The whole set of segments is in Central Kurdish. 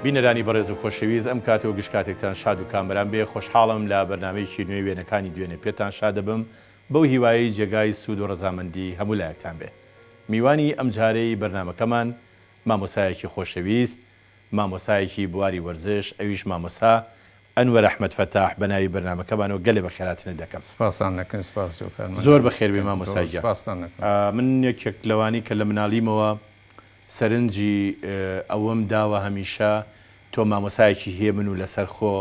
بینەرانی بەڕێز و خۆشەویست ئەم کاتەوە گشت کاتێکتان شاد و کامەران بێ خۆشحاڵم لە بەرنامەیەکی نوێی وێنەکانی دوێنێ پێتان شاد دەبم بەو هیوایی جێگای سوود و ڕەزامەندی هەموو لایەکتان بێ. میوانی ئەم جارەی بەرنامەکەمان مامۆسایەکی خۆشەویست، مامۆسایەکی بواری وەرزش، ئەویش مامۆسا ئەنوەر ئەحمەد فەتاح بە ناوی بەرنامەکەمانەوە گەلێ بە خێراتنە دەکەم. زۆر بەخێر بێ مامۆسای. من یەکێک لەوانی کە لە مناڵیمەوە سەرنجی ئەوەم داوە هەمیشە تۆ مامۆسایەکی هەیە من و لەسەر خۆ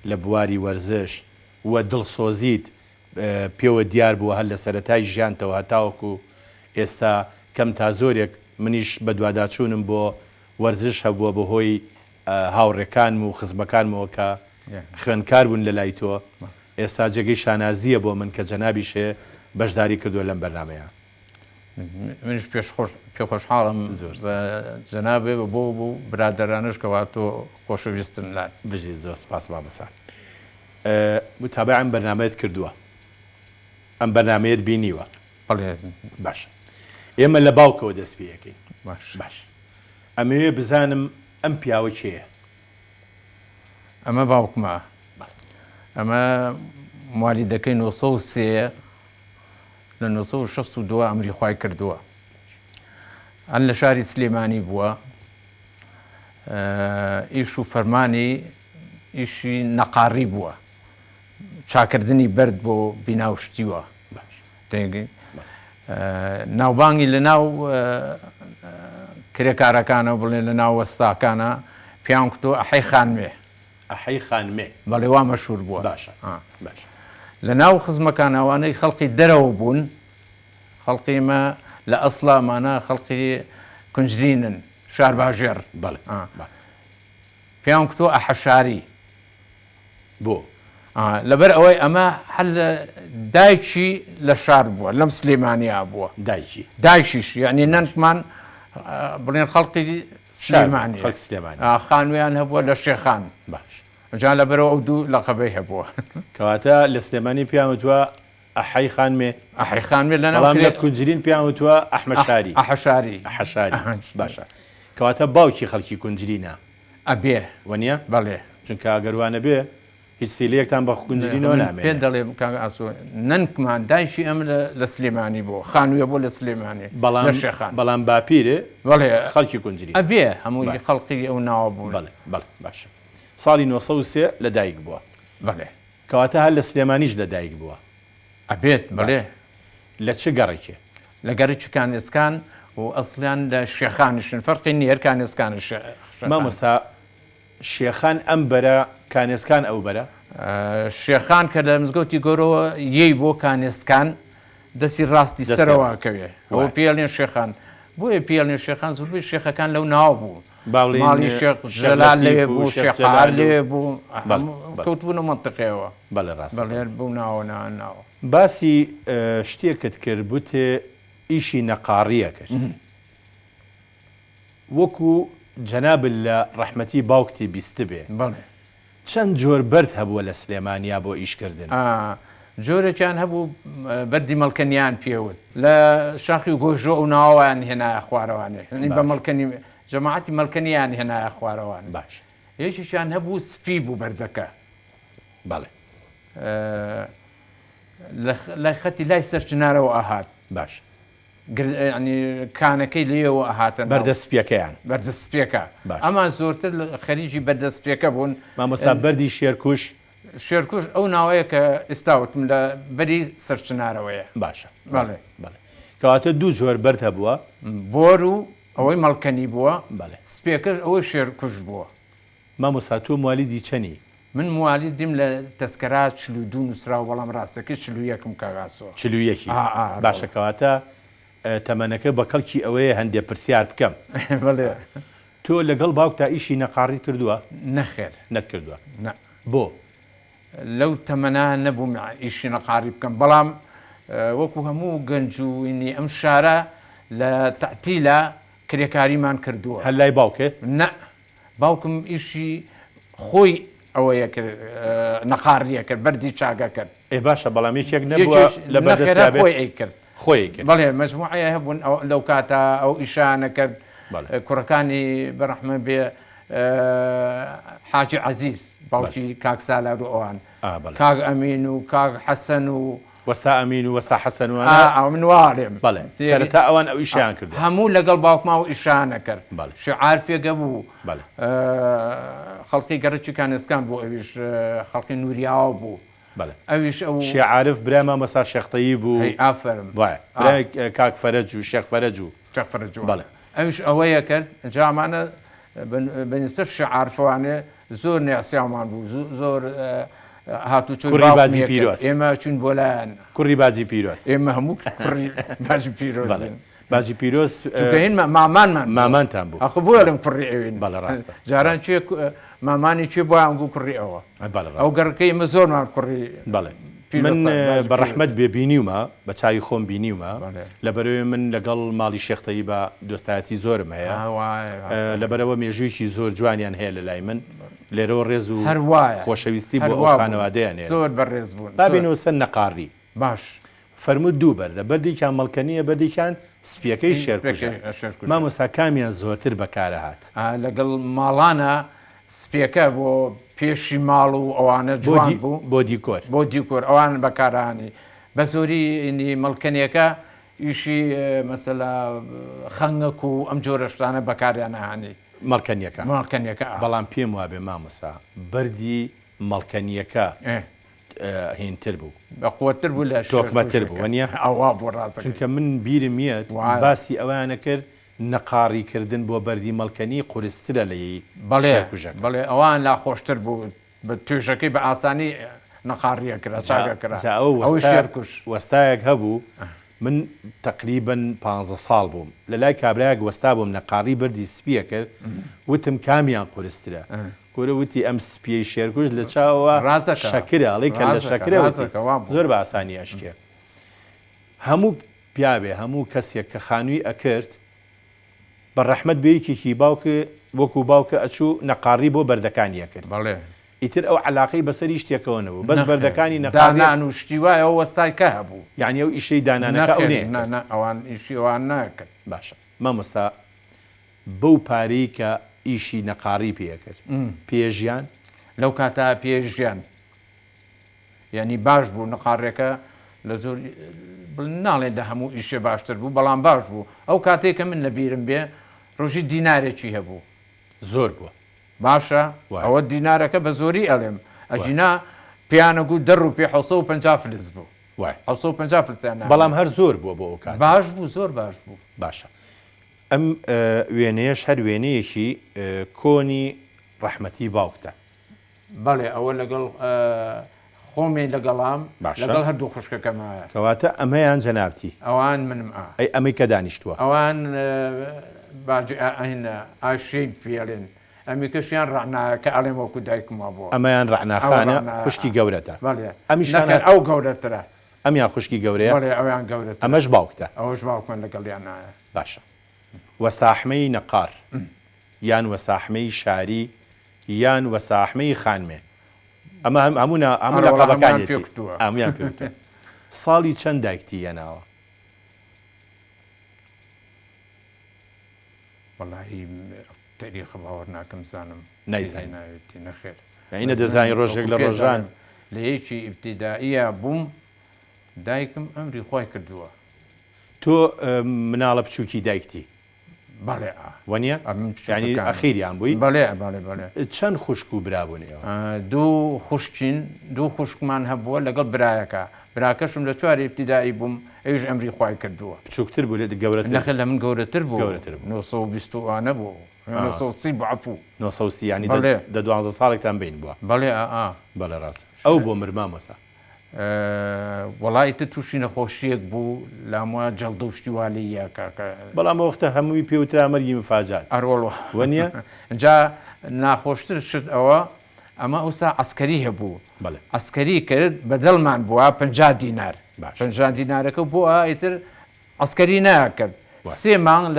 لە بواری وەرزش وە دڵسۆزیت پێوە دیار بووە هەر لە سەرەتای ژیانتەوە هەتاوەکو ئێستا کەم تا زۆرێک منیش بە دوواداچوونم بۆ وەرزش هەبووە بەهۆی هاوڕێکانم و خزمەکانمەوە کە خوێندکار بوون لە لای تۆ. ئێستا جێگەی شانازیە بۆ من کە جەنابیشێ بەشداری کردووە لەم بەرنامەیە. منش پێ خۆشحاڵم جەنابێ بۆ برادەرانش کەوا تۆ خۆشەویستن لای بژی زۆر سپاس مامۆسا. متابعەم بەرنامەیەت کردووە، ئەم بەرنامەیەت بینیوە؟ بەڵێ. باشە، ئێمە لە باوکەوە دەست پێیەکەی. باش ئەمەوێ بزانم ئەم پیاوە کێیە؟ ئەمە باوکمە، ئەمە موالیدەکەی 1930 لە 1962 ئەمری خوای کردووە. ئەن لە شاری سلێمانی بووە، ئیش و فەرمانی ئیشی نەقاڕی بووە، چاکردنی بەرد بۆ بیناوشتیوە. ناوبانگی لە ناو کرێکارەکانە بڵێن لە ناو وەستاکانە پیان کتۆ ئەحەی خانمێ. ئەحەی خانمێ، بەڵێ وا مەشهور بووە. باشە. لە ناو خزمەکانەوانەی خەڵقی دەرەوە بوون، خەڵقی مە لە ئەسڵامانە خەڵقی کونجرینن، شار باژێر. بەڵێ. پیان کتۆ ئەحەشاری بۆ لەبەر ئەوەی ئەمە هەل دایکی لە شار بووە، لەم سلێمانیا بووە. دایکیش یعنی نەنکمان بڵێن خەڵقی سلێمانی، خانویان هەبووە لە شێخان. باش، جا لەبەرەوە ئەو دوو لەقەبەی هەبووە. کەواتە لە سلێمانی پیاوتوە ئەحەی خانمێ، ئەحەی خانمێ لە بەڵام لە کونجرین پیاوتوە ئەحمەشاری. ئەحەشاری. باشە، کەواتە باوکی خەڵکی کونجرینە ئەبێ وەنیە؟ بەڵێ، چونکە ئەگەروانە بێ هیچ سیلەیەکتان بە کونجرینەوە نامێت. پێ دەڵێ نەنکمان دایشی ئەم لە سلێمانی بۆ خانوویە بۆ لە سلێمانی لە شێخان، بەڵام باپیرێ بەڵێ خەڵکی کونجری ئەبێ هەمووی خەڵقی ئەو ناوە بوو. بەڵێ باشە. ساڵی 1930 لە دایک بووە. بەڵێ، کەواتە هەر لە سلێمانیش لە دایک بووە. ئەبێت. بەڵێ. لە چ گەڕێکێ؟ لە گەڕێکی کانێسکان و ئەسڵیان لە شێخانشن، فەرقی نییە کانێسکانش. مامۆستا شێخان ئەم بەرە، کانێسکان ئەو بەرە؟ شێخان کە لە مزگەوتی گۆرەوە یەی بۆ کانێسکان دەستی ڕاستی سەرەوەکەوێ، ئەوە پێڵێن شێخان. بۆیە پێڵێن شێخان زوڵبی شێخەکان لەو ناو بوو. ماڵی شێخ ژەلال لەوێ بوو، شێخار لێوێ بوو، کەوتبوونە مەنتقەوە. بەڵێ ڕاست. بەڵێ بوو ناوە ناوە. باسی شتێکت کرد بوتێ ئیشی نەقاڕیەکەش وەکو جەناب لە ڕەحمەتی باوکتی بیست بێ. بەڵێ. چەند جۆر بەرد هەبووە لە سلێمانیا بۆ ئیشکردن؟ جۆرێکیان هەبوو بەردی مەڵکەنیان پێوت، لە شاخی و گۆژۆ و ناوایان هێنایە خوارەوانێ، بە مەڵکەنی جەماعەتی مەڵکەنیان هێنایە خوارەوان. باش. یەکێکیان هەبوو سپی بوو بەردەکە. بەڵێ. لای خەتی لای سەرچنارەوە ئاهات. باش. ینی کانەکەی لێەوە ئاهاتن بەردەسپیەکەیان. بەردەسپێکە. ئەمان زۆرتر خەریکی بەردەسپێکە بوون. مامۆستا بەردی شێرکوش. شێرکوش ئەو ناوەیە کە ئێستاوتم لە بەری سەرچنارەوەیە. باشە. بەڵێ. کەواتە دوو جۆر بەرد هەبووە، بۆر و ئەوەی مەڵکەنی بووە. بەڵێ. سپێکەش ئەوەی شێرکوش بووە. مامۆستا تۆ موالیدی چەنی؟ من موالیدیم لە تەسکەرات 42 نووسرا، بەڵام ڕاستەکە 41 کاغاسەوە. 41. باشە، کەواتە تەمەنەکە بە کەڵکی ئەوەیە هەندێک پرسیار بکەم. بەڵێ. تۆ لەگەڵ باوکتا ئیشی نەقاڕی کردووە؟ نەخێر. نەکردووە. بۆ؟ لەو تەمەنا نەبووم ئیشی نەقاڕی بکەم، بەڵام وەکو هەموو گەنجوینی ئەم شارە لە تەعتیلە کرێکاریمان کردووە. هەر لای باوکێ؟ نە، باوکم ئیشی خۆی ئەوەیە کرد، نەقاڕیە کرد، بەردی چاگە کرد. باشە، بەڵام یەکێک نەبووە لە بەردەستیابێت خۆی کرد. بەڵێ مەجموعەیە هەبوون لەو کاتە ئەو ئیشانە کرد. کوڕەکانی بەڕەحمە بێ حاجی عزیز باوکی کاک سالار و ئەوان بەڵێ. کاک ئەمین و کاک حەسەن و وەستا ئەمین و وەستا حەسەن وانە من وارێم بەڵێ سەرەتا ئەوان ئەو ئیشیان کرد هەموو لەگەڵ باوکما و ئیشانە کرد بەڵێ. شعار فێگە بوو بەڵێ. خەڵکی گەڕکی کانستکان بوو ئەویش خەڵکی نوریاوە بوو بەڵێ. ئەویش ئەو شێعارف برامە مەسا شەختەیی بوو ئافرم وایە برای کاک فەرەج و شێخ فەرەج و شەفرەجوو بەڵێ. ئەویش ئەوەیە کرد جامانە بەنسبە شعارفوانێ زۆر نێسیامان بوو زۆر هاتوچۆی کوڕی بازی پیرۆز. ئێمە چون بۆ لایەن کوڕی باجی پیرۆز ئێمە هەموو کوڕی باژی پیرۆزین باجی پیرۆز هین مامانمان مامانتان بوو ئەخ بۆ لەم کوڕی ئەوین بەڵێ ڕاستە. جاران چێ مامانی چێ بۆ ئەنگو کوڕی ئەوە بەڵێ ئەو ڕاستە. گەڕەکەی ئمە زۆرمان کوڕی بەڵێ. پیرۆز من باژی بەڕەحمەت بێبینیومە بە چاوی خۆم بینیومە بەڵێ. لەبەرەوەی من لەگەڵ ماڵی شێختەیی بە دۆستایەتی زۆرم هەیە لەبەرەوە مێژوویکی زۆر جوانیان هەیە لە لای من لێرەوە ڕێز و هەروایە خۆشەویستی بۆ ئەو خانەوادەیان هەیە زۆر بەڕێز بوون بابینەوە نەقاڕی باش فەرمووت دوو بەردە بەردێکیان مەڵکەنیە بەردێکیان سپیەکەی شێرکوژە مامۆستا کامیان زۆرتر بەکارە هات لەگەڵ ماڵانە سپێکە بۆ پێشی ماڵ و ئەوانە جوان بوو بۆ دیکۆر بۆ دیکۆر ئەوان بەکارانی بە زۆری مەڵکەنیەکە ئیشی مەسەلا خەنگەک و ئەم جۆرەشتانە بەکاریانەهانی مەڵکەنیەکە بەڵام پێم وابێ مامۆستا بەردی مەڵکەنیەکە هینتر بوو بەقوتر بوو لە تۆکمەتر بوو وەنیە ئەووا بۆ ڕاست چونکە من بیرم میاد باسی ئەوانە کرد نەقاڕیکردن بۆ بەردی مەڵکەنی قورسترە لەی بەڵێ ئەوان لا خۆشتر بوو بە توێژەکەی بە ئاسانی نەقاڕیە کرا چاگەکرا ئەو شێرکوش وەستایەک هەبوو من تقریبن 15 ساڵ بووم لە لای کابراایەک وەستا بووم نەقاڕی بەردی سپیە کرد وتم کامیان قورسترە کورە وتی ئەم سپیەی شێرکوش لە چاوە شەکرە ئەڵی کە لە شەکرە زۆر بە ئاسانی ئەشکێ هەموو پیاوێ هەموو کەسێک کە خانووی ئەکرد بە ڕەحمەت بەیەکێکی باوکە وەکو باوکە ئەچوو نەقاڕی بۆ بەردەکانیە کرد ئیتر ئەو علاقەی بەسەری شتێکەوەنەوە بەس بەردەکانی نەقاڕیان و شتی وایە ئەو وەستای کە هەبوو یعنی ئەو ئیشەی دانانەکە ئەوان ئیشی ئەوان ناکرد باشە مەمۆستا بەو پارەی کە ئیشی نەقاڕی پێکرد پێژیان لەو کاتا پێژیان یعنی باش بوو نەقاڕێکە لە زۆر ناڵێن لە هەموو ئیشە باشتر بوو بەڵام باش بوو ئەو کاتێککە من لە بیرم بێ ڕۆژی دینارێکی هەبوو زۆر بووە باشە ئەوە دینارەکە بە زۆری ئەڵێم ئەجینا پیانەگو دەڕ و پێ 150 فلس بوو 150 فلسیان بەڵام هەر زۆر بووە بۆ ئەو کات باش بوو زۆر باش بوو باشە ئەم وێنەیەش هەر وێنەیەکی کۆنی ڕەحمەتی باوکتە بەڵێ ئەوە لەگەڵ خۆمێ لەگەڵام لەگەڵ هەردوو خوشکەکەمایە کەواتە ئەمەیان جەنابتی ئەوان منم ئەی ئەمەی کە دانیشتووە ئەوان ئاشەی پێڵێن ئەمی کەشیان ڕعناکە ئەڵێم وەکو دایکمەوە بووە ئەمەیان ڕعناخانە خوشکی گەورەتە ئەمیشان ئەو گەورەترە ئەمیان خوشکی گەورەیە ئەویان گەورەت ئەمەش باوکتە ئەوەش باوکمان لەگەڵیان نایە باشە وەساحمەی نەقار یان وەساحمەی شاری یان وەساحمەی خانمێ ئەمە هەموو لەقەبەکانی ئەمیان پێوتووە ساڵی چەند دایکتی یەناوە وەڵاهی تاریخە باوەڕ ناکەم زانم نایزانێتی نەخێر ئینە دەزانی ڕۆژێک لە ڕۆژان لە یەکی ئیبتیدائیە بووم دایکم ئەمری خۆی کردووە تۆ مناڵە بچووکی دایکتی بەڵێ وەنیە ینی ئەخیریان بووی بەڵێ چەند خوشک و برابوونەوە دوو خوشکین دوو خوشکمان هەبووە لەگەڵ برایەکە براکەشم لە چواری ئیبتیدایی بووم ئەویش ئەمری خۆی کردووە بچووکتر بوو لێ گەورەتر نەخێ لە من گەورەتر بوو 920 بوو 930 عفو 930 ینی دە 12 ساڵێکتان بین بووە بەڵێ بەڵێ ڕاست ئەو بۆ مرمامۆسا وەڵایتە تووشی نەخۆشیەک بوو لامە جەڵدە و شتیوالیە بەڵام ئەوختە هەمووی پێوترا مەرگی مفاجات ئەرۆڵ وەنیە جا ناخۆشتر شت ئەوە ئەمە ئەوسا عسکەری هەبوو عسکەری کرد بەدڵمان بووە 50 دینار 50 دینارەکە بۆ ئیتر عسکەری ناکرد 3 مانگ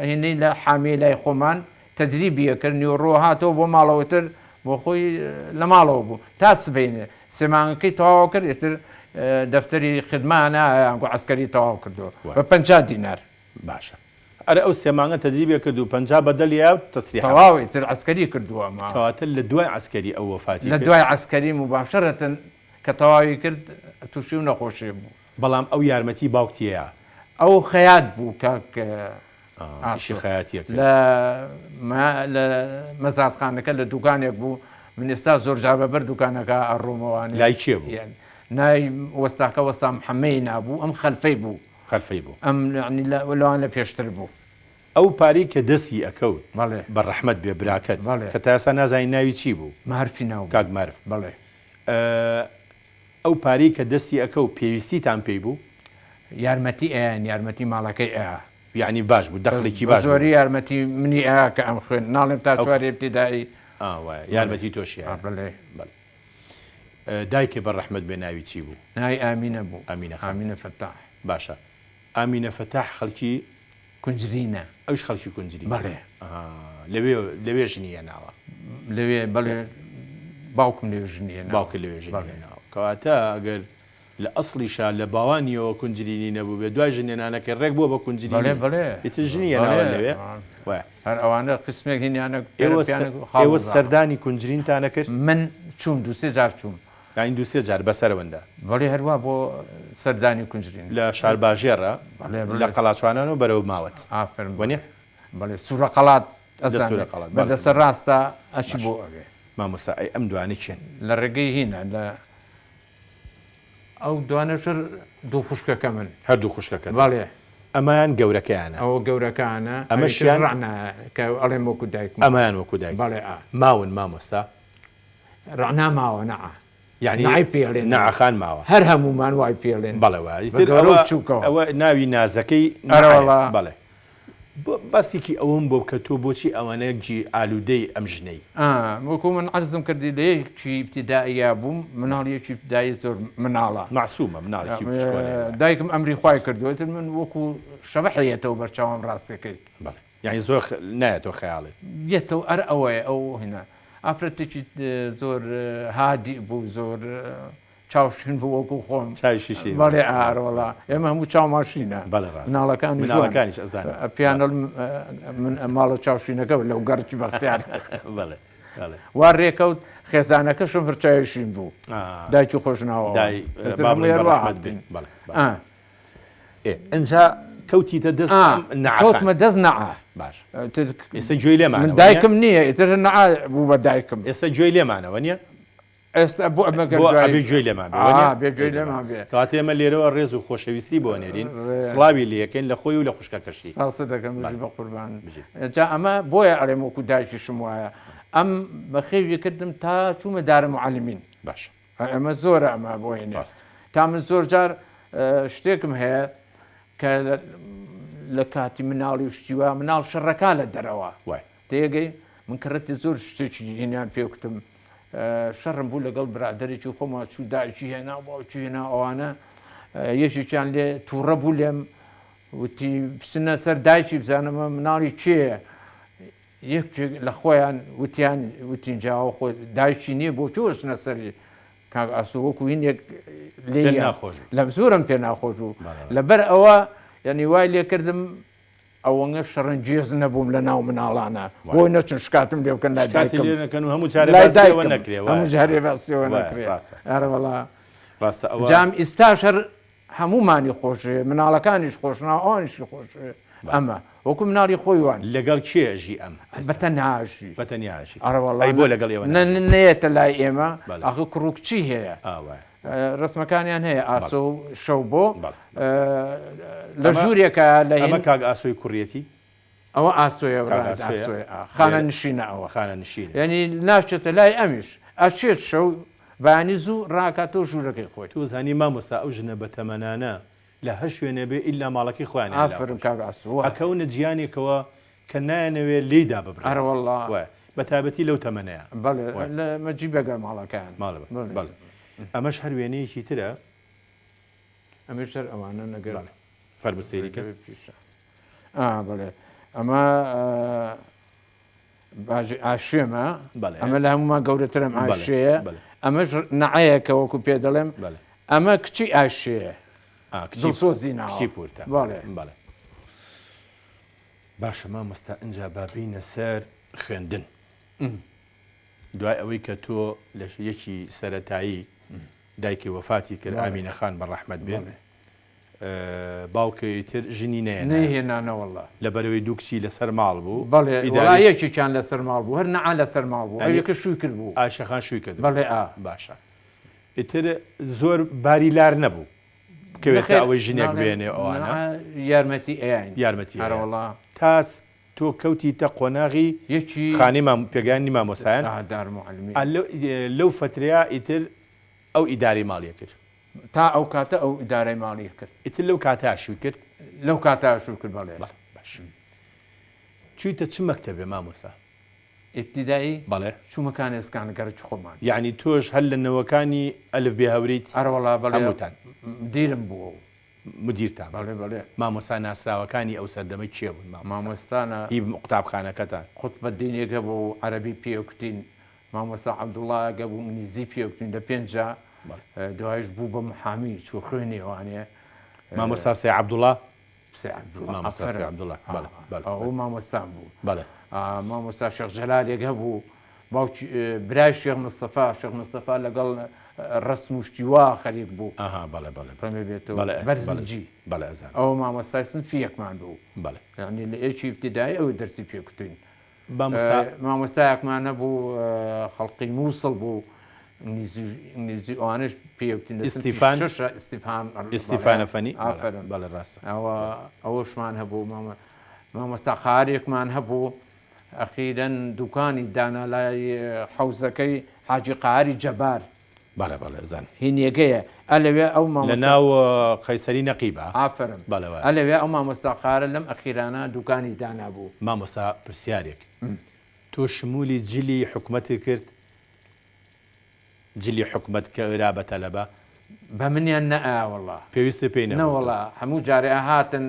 هینەی لە حامی لای خۆمان تەدریبیە کرد نیوەڕۆ هاتەوە بۆ ماڵەوەتر بۆ خۆی لە ماڵەوە بوو تا سبینێ سێمانگەکەی تەواو کرد ئێتر دەفتەری خدمانە ئەنگۆ عسکەری تەواو کردەوە بە 50 دینار باشە ئەرە ئەو سێمانگە تەدریبێ کرد و پەنجا بەدەلیا و تەسریح تەواوی تر عسکەری کردووە ما کەواتە لە دوای عسکەری ئەو وەفاتی لە دوای عسکەری مباشرەتن کە تەواوی کرد تووشی و نەخۆشی بوو بەڵام ئەو یارمەتی باوکتیەیە ئەو خەیات بوو کاک ئاشی خەیاتیە لە مەزادخانەکە لە دوکانێک بوو من ئێستا زۆر جار بەبەر دوکانەکە ئەڕۆمەوانی لای کێ بوو نای وەستاکە وەستا محەممەی نابوو ئەم خەلفەی بوو خەلفەی بوو ئەم لەوان لە پێشتر بوو ئەو پارەی کە دەستی ئەکەوت بەڵێ بە ڕەحمەت بێ براکەت بەڵێ. کە تا ئێستا نازانی ناوی چی بوو مارفی ناو کاک مەرف بەڵێ ئەو پارەی کە دەستی ئەکە و پێویستیتان پێی بوو یارمەتی ئەیان یارمەتی ماڵەکەی ئەیە یعنی باش بوو دەخلێکی باش زۆری یارمەتی منی ئەیە کە ئەم خوێن ناڵێم تا چوارێ ابتیدایی وایە یارمەتی تۆشیە بڵێ دایکێ بە ڕەحمەت بێ ناوی چی بوو نای ئامینە بوو ئامینە فەتاح باشە ئامینە فەتاح خەڵکی کونجرینە ئەوش خەڵکی کونجری بەڵێ لەوێ ژنیە ناوە لەوێ بەڵێ باوکم لێ ژنیە باوکە لەوێ ژنیە ناوە کەواتە ئەگەر لە ئەسڵیشا لە باوانیەوە کونجرینی نەبوو بێ دوای ژنێنانەکە ڕێک بووە بە کونجری بەڵێ ژنیە ناوە لەوێ هەر ئەوانە قسمێک هینیانە ئێوە سەردانی کونجرینتانە کرد من چوون دوسێ جار چوون یانی دوسێ جار بەسەرەوەندا بەڵێ هەروە بۆ سەردانی کونجرین لە شارباژێڕە لە قەڵاچوانانەوە بەرەو ماوەت ئافرن وەنیە بەڵێ سوورە قەڵات سوورەقەڵات، بەدەسەر ڕاستە ئەچی بۆ ئەوێ مامۆستا ئەی ئەم دوانە چێن لە ڕێگەی هینە لە ئەو دوانەشر دوو خوشکەکە من هەردوو خوشکەکە بەڵێ ئەمان گەورەکەیانە ئەوە گەورەکانە ئەمەشیان ڕعنە کە ئەڵێم وەکو دایک ئەمان وەکو دایک بەڵێ ماون مامۆستا ڕعنا ماوە نەعە یعنی نای پێڵێن نەعەخان ماوە هەر هەمومان وای پێڵێن بەڵێ وای چووکەوە ئەوە ناوی نازەکەی ئەرەوەڵا بەڵێ باسێکی ئەوم بۆ کە تۆ بۆچی ئەوانەیەکی ئالوودەی ئەم ژنەی وەکو من عەرزم کردی لە یەکی ابتیدائیە بووم مناڵیەکی ابتیدایی زۆر مناڵە معسوومە مناڵێکی دایکم ئەمری خوای کردوێتر من وەکو شەبەحەیەتەوە بەرچاوم ڕاستەکەی بەڵێ یعنی زۆر نایەتەوە خەیاڵێت یەتەوە ئەر ئەوەیە ئەو هێنا ئافرەتێکی زۆر هادی بوو زۆر چاوشین بوو وەکو خۆم چاوشیشی بەڵێ ئارۆڵا ئێمە هەموو چاوماشینە مناڵەکانی ناڵەکانیش پیانل من ماڵە چاوشینەکە لەو گەرکی بەختیار بەڵێ وا ڕێکەوت خێزانەکەشم هەرچاوشین بوو دایکی خۆشناوە ئەجا کەوتیتە دەست کەوتمە دەست نەعا باش ئێستا گوێی لێمان من دایکم نییە ئیتر نەعا بوو بە دایکم ئێستا گوێی لێمانەوە نییە ئێستا بۆ ئەمە گوێی لێمان کات ئێمە لێرەوە ڕێز و خۆشەویستی بۆ نێرین سڵاوی لەکەین لە خۆی و لە خوشکەکەشی دەکەم بە قوربان جا ئەمە بۆیە ئەڵێم وەکو دایکیشم وایە ئەم بەخێوی کردم تا چوومە دارە معلمین باش ئەمە زۆرە ئەمە بۆینێ تا من زۆر جار شتێکم هەیە کە لە کاتی مناڵی شتیوە مناڵ شەڕەکە لە دەرەوە تێگەی من کڕەتی زۆر شتێکی هینیان پێوکتم شەڕم بوو لەگەڵ برادێکی خۆمە چوو دایکی هێنا باوکی هێنا ئەوانە یەکێکیان لێ تووڕە بوو لێم وتی بچنە سەر دایکی بزانەمە مناڵی کێیە یەکێک لە خۆیان وتیان وتینجاوە خۆ دایکی نییە بۆ چۆشنە سەری کاک ئاسو وەکو هینێک لێ لە زۆرم پێ ناخۆش و لەبەر ئەوە یعنی وای لێ کردم ئەوەنگە شەڕەنجێز نەبووم لە ناو مناڵانە بۆی نەچون شکاتم لێ بکەن لای دایکم هەموو نەکرێ هەموو جارێ باسیەوە نەکرێ ئەرەوەڵا جام ئیستا شەر هەمومانی خۆشێ مناڵەکانیش خۆشنا ئەوانیشی خۆشێ ئەمە وەکو مناڵی خۆیوان لەگەڵ کێژی ئەم بەتەنهاشی بەتەنیاشی ئەرەوەڵی بۆ لەگەڵ ئێوە نێتە لای ئێمە ئاخە کوڕکچی هەیە ڕسمەکانیان هەیە ئاسۆ شەو بۆ لە ژوورێکە لە ئەمە کاک ئاسۆی کوڕیەتی ئەوە ئاسۆیە خانە نشینە ئەوە خانە نشین ینی ناچێتە لای ئەمیش ئەچێت شەو بەیانی زوو ڕاکاتەوە ژوورەکەی خۆی تو زانی مامۆستا ئەو ژنە بە تەمەنانە لە هەر شوێنە بێ ئیلا ماڵەکەی خۆیان ئافرم کاک ئاسۆ ئەکەونە جیانێکەوە کە نایەنەوێت لێدا ببڕێ ئەرەوەڵڵا بە تایبەتی لەو تەمەنەیە بەڵێ لە مەجی بەگە ماڵەکان بەڵێ ئەمەش هەر وێنەیەکی ترە ئەمەش هەر ئەوانە نەگەر فەرموسێریکە بڵێ ئەمە ئاشێمە ئەمە لە هەمومان گەورەترم ئاشەیە ئەمەش نەعەیەکە وەکو پێ دەڵێم ئەمە کچی ئاشەیە دڵسۆزی ناوە کچی پورتە بەڵێ باشە مامۆستا ئەجا بابینە سەر خوێندن دوای ئەوەی کە تۆ لە یەکی سەرەتایی دایکی وەفاتی کرد ئامینە خان بەڕەحمەت بێ باوکەی تر ژنی نەهێنانەوەڵە لە بەرەوەی دوو کچی لەسەر ماڵ بوو بەڵێ یەکێکیان لەسەر ماڵ بوو هەر نەعا لەسەر ماڵ بوو ئەوەکە شووی کرد بوو ئاشەخان شووی کرد بەڵێ باشە ئیتر زۆر باری لار نەبوو بکەوێت ئەوەی ژنێک بێنێ ئەوانە یارمەتی ئەیان یارمەتی هەرەوەڵا تاس تۆ کەوتی تە قۆناغی یەکی خانەی پێگانی مامۆسایان دارمعلمی لەو فتریا ئیتر ئەو ئیداری ماڵیە کرد تا ئەو کاتە ئەو ئیدارەی ماڵی کرد ئیتر لەو کاتە شووی کرد لەو کاتە شوو کرد بەڵێ باش چوویتە چ مەکتەبێ مامۆسا ئیبتیدایی بەڵێ چوومەکان ئێسکان گەرج خۆمان یعنی تۆش هەر لە نەوەکانی ئەلف بێ هەوریت هەروەڵا بەڵێ هەمووتان دیرم بووە مدیرتان بەڵێ مامۆسا ناسراوەکانی ئەو سەردەمەی چێ بوون مامۆستانە هی قوتابخانەکەتان خوتبە دینێکە بۆ عەرەبی پێوکتین مامۆستا عەبدوڵڵایەکە بوو منیزی پێوکتین لە پێنجا دوایش بوو بە محامی چوو خوێنێوانێ مامۆستا سێ عەبدوڵڵا مامۆستا سێ عەبدوڵڵا ئەو مامۆستان بوو بەڵێ مامۆستا شێخ جەلالێک هەبوو باوکی برای شێخ مستەفا لەگەڵ ڕسم و شتیوا خەریک بوو بەڵێ پەمێ بێتەوە بەرزنجی بەڵێ ئەزان ئەو مامۆستای سنفیەکمان بوو بەڵێ یعنی لە ئێکی ابتدایی ئەوەی دەرسی پێکوتین مامۆستایەکمانە بوو خەڵقی مووسڵ بوو ئینگلیزی ئەوانش پێوتین ئیستیفانە فەنی بەڵێ ڕاستە ئەوەشمان هەبوو مامۆستا قارێکمان هەبوو ئەخیرەن دوکانی دانا لای حەوزەکەی حاجی قاری جەبار بەڵێ زان هینیەکەیە ئەلەوێ ئەو لە ناو قەیسەری نەقیبە ئافرم ئەلەوێ ئەو مامۆستاقارە لەم ئەخیرانە دوکانی دانا بوو مامۆستا پرسیارێک تۆ شمولی جلی حکومەتی کرد جلی حکومەت کە ئێرا بە تەلەبە بە منیان نەئاوەڵا پێویستە پێی نەوەڵا هەموو جارێ هاتن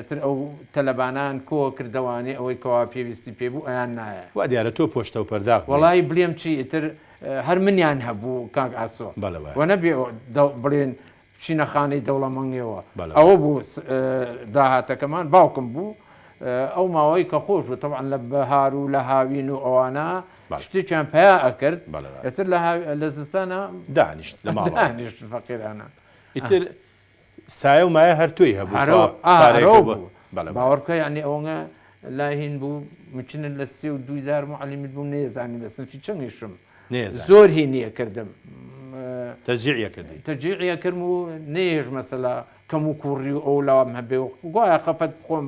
تر ئەو تەلەبانان کۆ کردوانی ئەوەی کەوا پێویستی پێبوو ئەیان نایە وا دیارە تۆ پۆشتە و پەرداخ وەڵی بڵێم چی ئیتر هەر منیان هەبوو کاک ئاسۆ وە نەبێ بڵێن بچینە خانەی دەوڵەمەنگەوە ئەوە بوو داهاتەکەمان باوکم بوو ئەو ماوەی کە خۆش بوو تەبعاً لە بەهار و لە هاوین و ئەوانە شتێکیان پیا ئەکرد ئێتر لە زستانە دانیشت لە دانیشت فەقیرانە ئیتر سایە و مایە هەر توی هەبوو باوەڕکە یعنی ئەوە لای هین بوو مچنە لە 32 معلمیت بوو نێزانانی لە سنفی چەندیشم زۆر هینیە کردم تەجیعە کردم و نێژ مەسەلا کەم و کوڕی و ئەو لاوام هەبێ و گوایە خەفەت بخۆم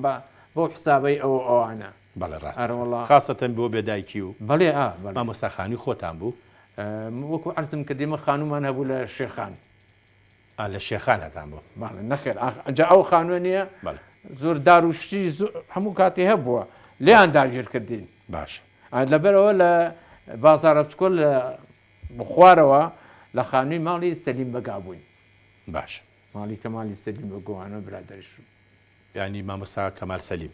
بۆ حسابەی ئەوانە بەڵێ ڕاست خاستەن بۆ بێدایکی و بەڵێ مامۆستاخانی خۆتان بوو وەکو عەرزم کە دێمە خانومان هەبوو لە شێخان لە شێخانەتان بوو نەخێر ئەجا ئەو خانوێ نییە زۆر دار و شتی هەموو کاتی هەبووە لێیان داگیر کردین باش لەبەرەوە لە بازارە بچکۆل لە بخوارەوە لە خانووی ماڵی سەلیم بەگا بووین باش ماڵی کە ماڵی سەلیم بەگووانە برادریش ینی مامۆستا کەمال سەلیم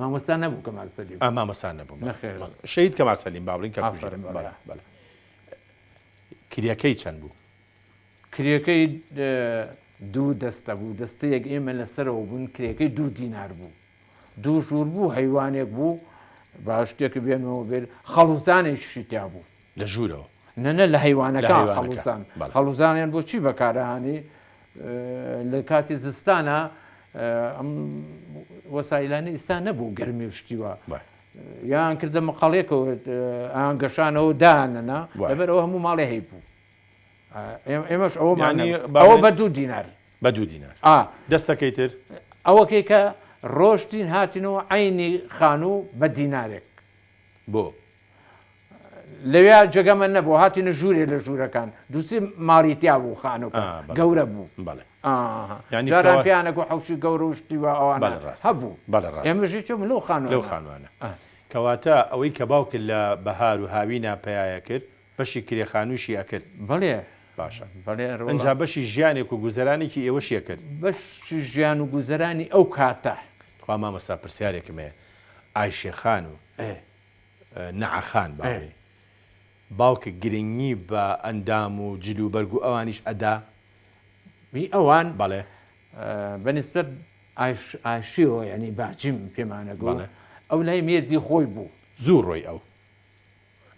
مامۆستا نەبوو کەمال سەلیم مامۆستا نەبوو شەید کەمال سەلیم باڵین کە کریەکەی چەند بوو کرێکەی دوو دەستە بوو دەستەیەک ئێمە لەسەرەوە بوون کرێکەی 2 دینار بوو 2 ژوور بوو هەیوانێک بوو باشتێکی بێنەوە بێت خەڵوزانێکی تیا بوو لە ژوورەوە نەنە لە هەیوانەکان خەڵوزانیان بۆ چی بەکارەهانی لە کاتی زستانە ئەم وەسایلانی ئێستا نەبوو گەرمی و شتیوە یان کردە مەقاڵێکەوە ئان گەشانەوە دانەنا لەبەرەوە هەموو ماڵێ هەی بوو ئێمەش ئەوە بە 2 دینار بە 2 دینار دەستەکەی تر ئەوەکەی کە ڕۆشتین هاتینەوە عینی خانوو بە دینارێک بۆ لەوێ جگەمە نەبوو هاتینە ژوورێ لە ژوورەکان دووسی ماڵیتیا بوو خانووکە گەورە بوو جاران پیانەکە حوشی گەورە و شتیوە ئەوانە هەبوو ئێمەژی چۆم لەو خانوانە کەواتە ئەوەی کە باوکرد لە بەهار و هاوینا پەیایە کرد بەشی کرێخانووشی ئەکرد بەڵێ باشە ئەجا بەشی ژیانێک و گوزەرانێکی ئێوەشیە کرد بەشی ژیان و گوزەرانی ئەو کاتە خوا مامۆستا پرسیارێکمەیە ئایشێخان و نەعەخان باڵێ باوکە گرنگی بە ئەندام و جلوبەرگ و ئەوانیش ئەدا ئەوان بەڵێ بەنسبەت ئاشیەوە ینی باجیم پێمانەگۆ بەڵێ. ئەو لای مێردی خۆی بوو زوو ڕۆی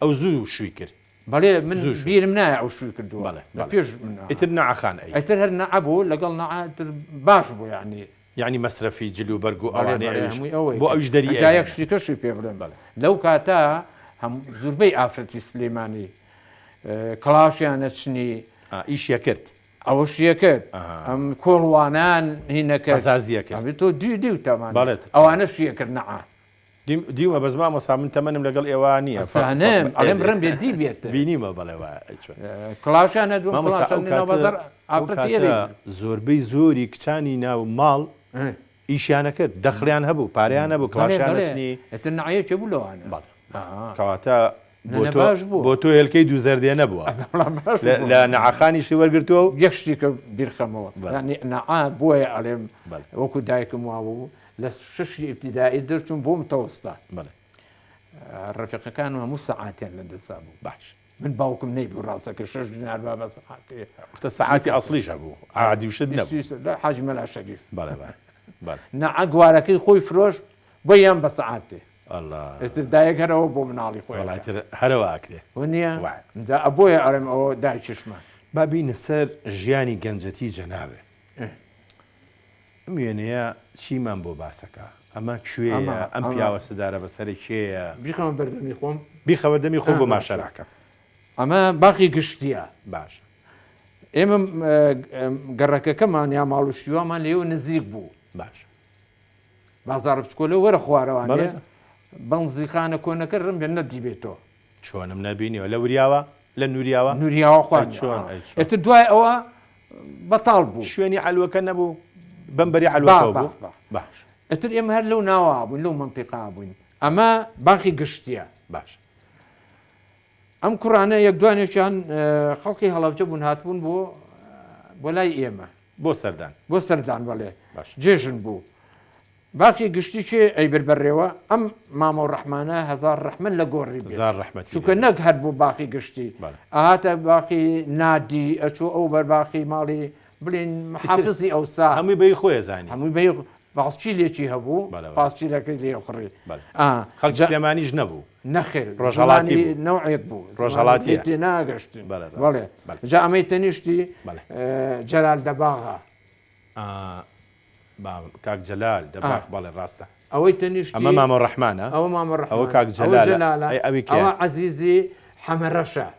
ئەو زوو شووی کرد بەڵێ من زوو بیرم نایە ئەو شووی کردووە بەڵێ، لە بەڵێ. پێش ئیتر نەعەخان ئەی ئەتر هەر نەعبوو لەگەڵ نەعاتر باش بوو یعنی یعنی مەسرەفی جلو بەرگ و بەڵێ، ئەوانەی بەڵێ، ئەویش هەمووی ئەوەی بۆ ئەوش دەری ئەجا یەک شتێکەشی پێ بڵێم بەڵێ. لەو کاتە هەم زوربەی ئافرەتی سلێمانی کڵاشیانە چنی ئیشیە کرد ئەوە شیە کرد ئەم کۆڵوانان هینەکە قەزازیە کرد تۆ دوو تەمان بەڵێت. ئەوانە شیە کرد نەعا دیومە بەزما مەسا من تەمەنم لەگەڵ ئێوە نییە سانم ئەڵێم ڕم بێ دی بێت بینیمە بەڵێوە کڵاشیانە دوو بەزەر ئافرەتی زۆربەی زۆری کچانی ناو ماڵ ئیشیانە کرد دەخلیان هەبوو پاریان هەبوو کڵاشیانەچنی ئەتر نعەیە چێ بوو لەوانە کەواتە باش بوو. بۆ تۆ هێلکەی دوو زەردێ نەبووە لە نەعەخانیشی وەرگرتووە و یەک شتێکە بیرخەمەوە نەعا بۆیە ئەڵێم وەکو دایکم وابوو لە ششی ئیبتیدایی دەرچوون بۆ متەوەستا ڕەفیقەکان و هەموو سەعاتیان لە دەسا بوو باش من باوکم نەیبوو ڕاستەکە 6 دینار با بە سەعاتێ وقتە سەعاتی ئەسڵیش هەبوو عادی وشت نەبوو حاجی مەلا شەریف بەڵێ نەعا گوارەکەی خۆی فرۆش بۆ یان بە سەعاتێ الله ئێتر دایەک هەرەوە بۆ مناڵی خۆی وڵاتر هەرەوە ئاکرێ نییە جا ئەبۆیە ئەڵێم ئەوە دای چشمە بابینە سەر ژیانی گەنجەتی جەنابێ ئەم وێنەیە چیمان بۆ باسەکە ئەمە کوێیە ئەم پیاوە سدارە بەسەری کێیە بیخەمە بەردەمی خۆم بیخەوەردەمی خۆ بۆ ماشەراکە ئەمە باقی گشتیە باش ئێمە گەڕەکەکەمان یا ماڵوشیوامان لێوە نزیک بوو باش بازار بچکۆلە وەرە خوارەوانێ بەنزیخانە کۆنەکە ڕم بێ نەدیبێتەوە چۆنم نبینیەوە لە وریاوە لە نووریاوە نووریاوە خوارد چۆن ئێتر دوای ئەوە بەتاڵ بوو شوێنی علوەکە نەبوو بەمبەری علوەکە بوو باش ئەتر ئێمە هەر لەو ناوە بووین لەو منتیقا بووین ئەمە باقی گشتیە باش ئەم کوڕانە یەک دوانێکیان خەڵکی هەڵاوچە بوون هاتبوون بۆ لای ئێمە بۆ سەردان بەڵێ جێژن بوو باقی گشتی چێ ئەی بربەرێەوە ئەم مامە و ڕەحمانە هەزار ڕەحمن لە گۆڕی چونکە نەک هەر بوو باقی گشتی ئاهاتە باقی نادی ئەچوو ئەو بەرباقی ماڵی بڵین محافزی ئەوسا هەمووی بەی خۆی زانی هەمووی بە باڵچی لێکی هەبوو پاسچیلەکەی لێ خوڕی خەڵک سلێمانیش نەبوو نەخێر ڕۆژهەڵاتی نەوعێک بوو ڕۆژهەڵاتی تێ ناگەشتین بەڵێ جا ئەمەی تەنیشتی جەلال دەباغا کاک جەلال دەباغ بەڵێ ڕاستە ئەوەی تەنیشتی ئەمە مامە ڕەحمانە ئەوە مامە ڕەحمان ئەوە کاک جەلالە ئەوە عەزیزی حەمەرەشە